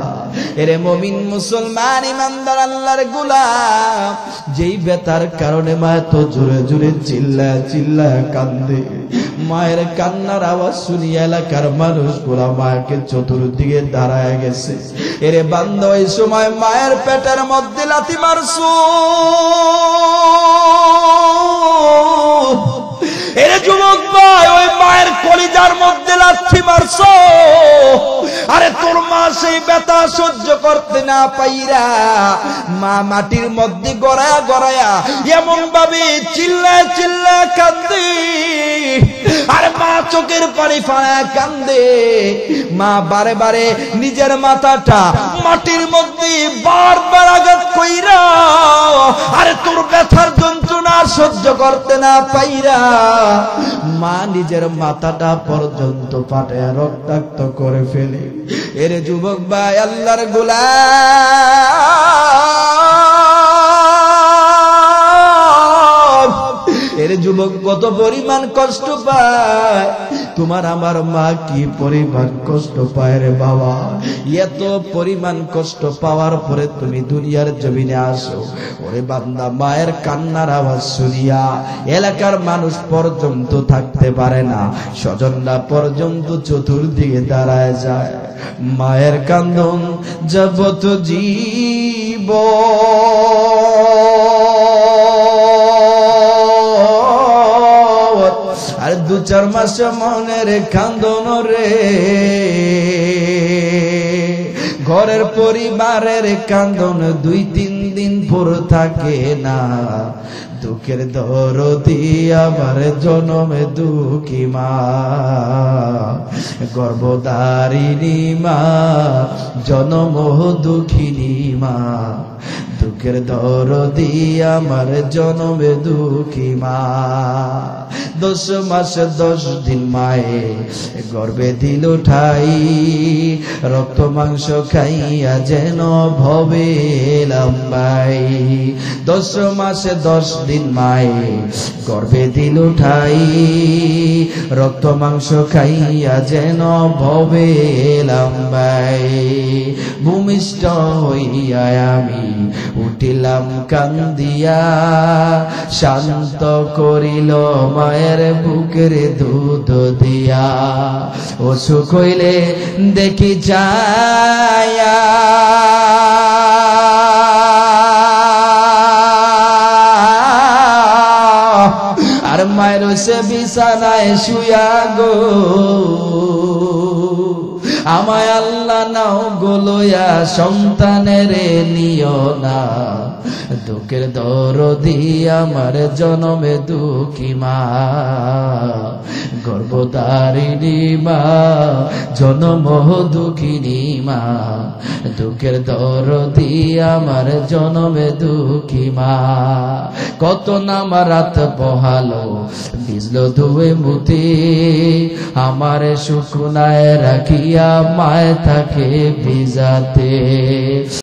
[SPEAKER 1] এরে মুমিন মুসলমান ইমানদার আল্লাহর গোলাম, যেই ব্যথার কারণে মা এত জোরে জোরে চিল্লায় চিল্লায় কান্দে, মায়ের কান্নার আওয়াজ শুনিয়ে এলাকার মানুষগুলা মাকে চতুর্দিকে দাঁড়ায় গেছে। এরে বান্দা, ওই সময় মায়ের পেটের মধ্যে লাথি মারছো, এরে যুবক ভাই, ওই মায়ের কলিজার মধ্যে লাথি মারছো, আরে তোর মা সেই ব্যথা সহ্য করতে না পাইরা মা মাটির মধ্যে গড়ায়া গড়ায়া এমন ভাবে চিল্লায় চিল্লায় কান্দে, আর মা চোখের পানি ফাড়া কান্দে। মা বারে বারে নিজের মাথাটা মাটির মধ্যে বারবার আঘাত কইরা, আরে তোর ব্যথার যন্ত্রণা সহ্য করতে না পাইরা মা নিজের মাথাটা পর্যন্ত ফাটায় রক্তাক্ত করে ফেলে। এরে যুবক ভাই, আল্লাহর গোলাম, এর যুবক কত পরিমাণ কষ্ট পায়, তোমার আমার মা কি পরিমাণ কষ্ট পায় রে বাবা। এত পরিমাণ কষ্ট পাওয়ার পরে তুমি দুনিয়ার জমিনে আসো। ওরে বান্দা, মায়ের কান্নার আওয়াজ শুনিয়া এলাকার মানুষ পর্যন্ত থাকতে পারে না, স্বজনরা পর্যন্ত চতুর্দিকে দাঁড়ায় যায়। মায়ের কান্দন যাবত জীব আর 2-4 মাস মনের কান্দন রে, ঘরের পরিবারের কান্দন 2-3 দিন পর থাকে না। দুঃখের দরদি আমার জনমে দুঃখী মা, গর্ভধারিণী মা, জনম দুঃখিনী মা। দুঃখের দরদি আমার জনমে দুঃখী মা। 10 মাস 10 দিন মায়ে গর্ভে দিল ঠাই, রক্ত মাংস খাইয়া যেন ভবে লম্বাই। 10 মাস 10 দিন মায়ে গর্ভে দিল ঠাই, রক্ত মাংস খাইয়া যেন ভবে লম্বাই। ভূমিষ্ঠ হইয়া আমি উঠিলাম কান্দিয়া, শান্ত করিল মায়ের বুকের দুধ দিয়া। অসুখ হইলে দেখি যায়া আর মায়ের সে বিছানায় শুয়া গো, আমায় আল্লাহ নাও গোলয়া সন্তানের নিও না। দুঃখের দরদি আমার জনমে দুঃখী মা, গর্ভধারিণী মা, জনম দুঃখিনী মা। দুঃখের দরদি আমার জনমে দুঃখী মা। কত নামা রাত বহালো ভিজলো ধুয়ে মুতি, আমার শুকনায় রাখিয়া মায় থাকে ভিজাতে।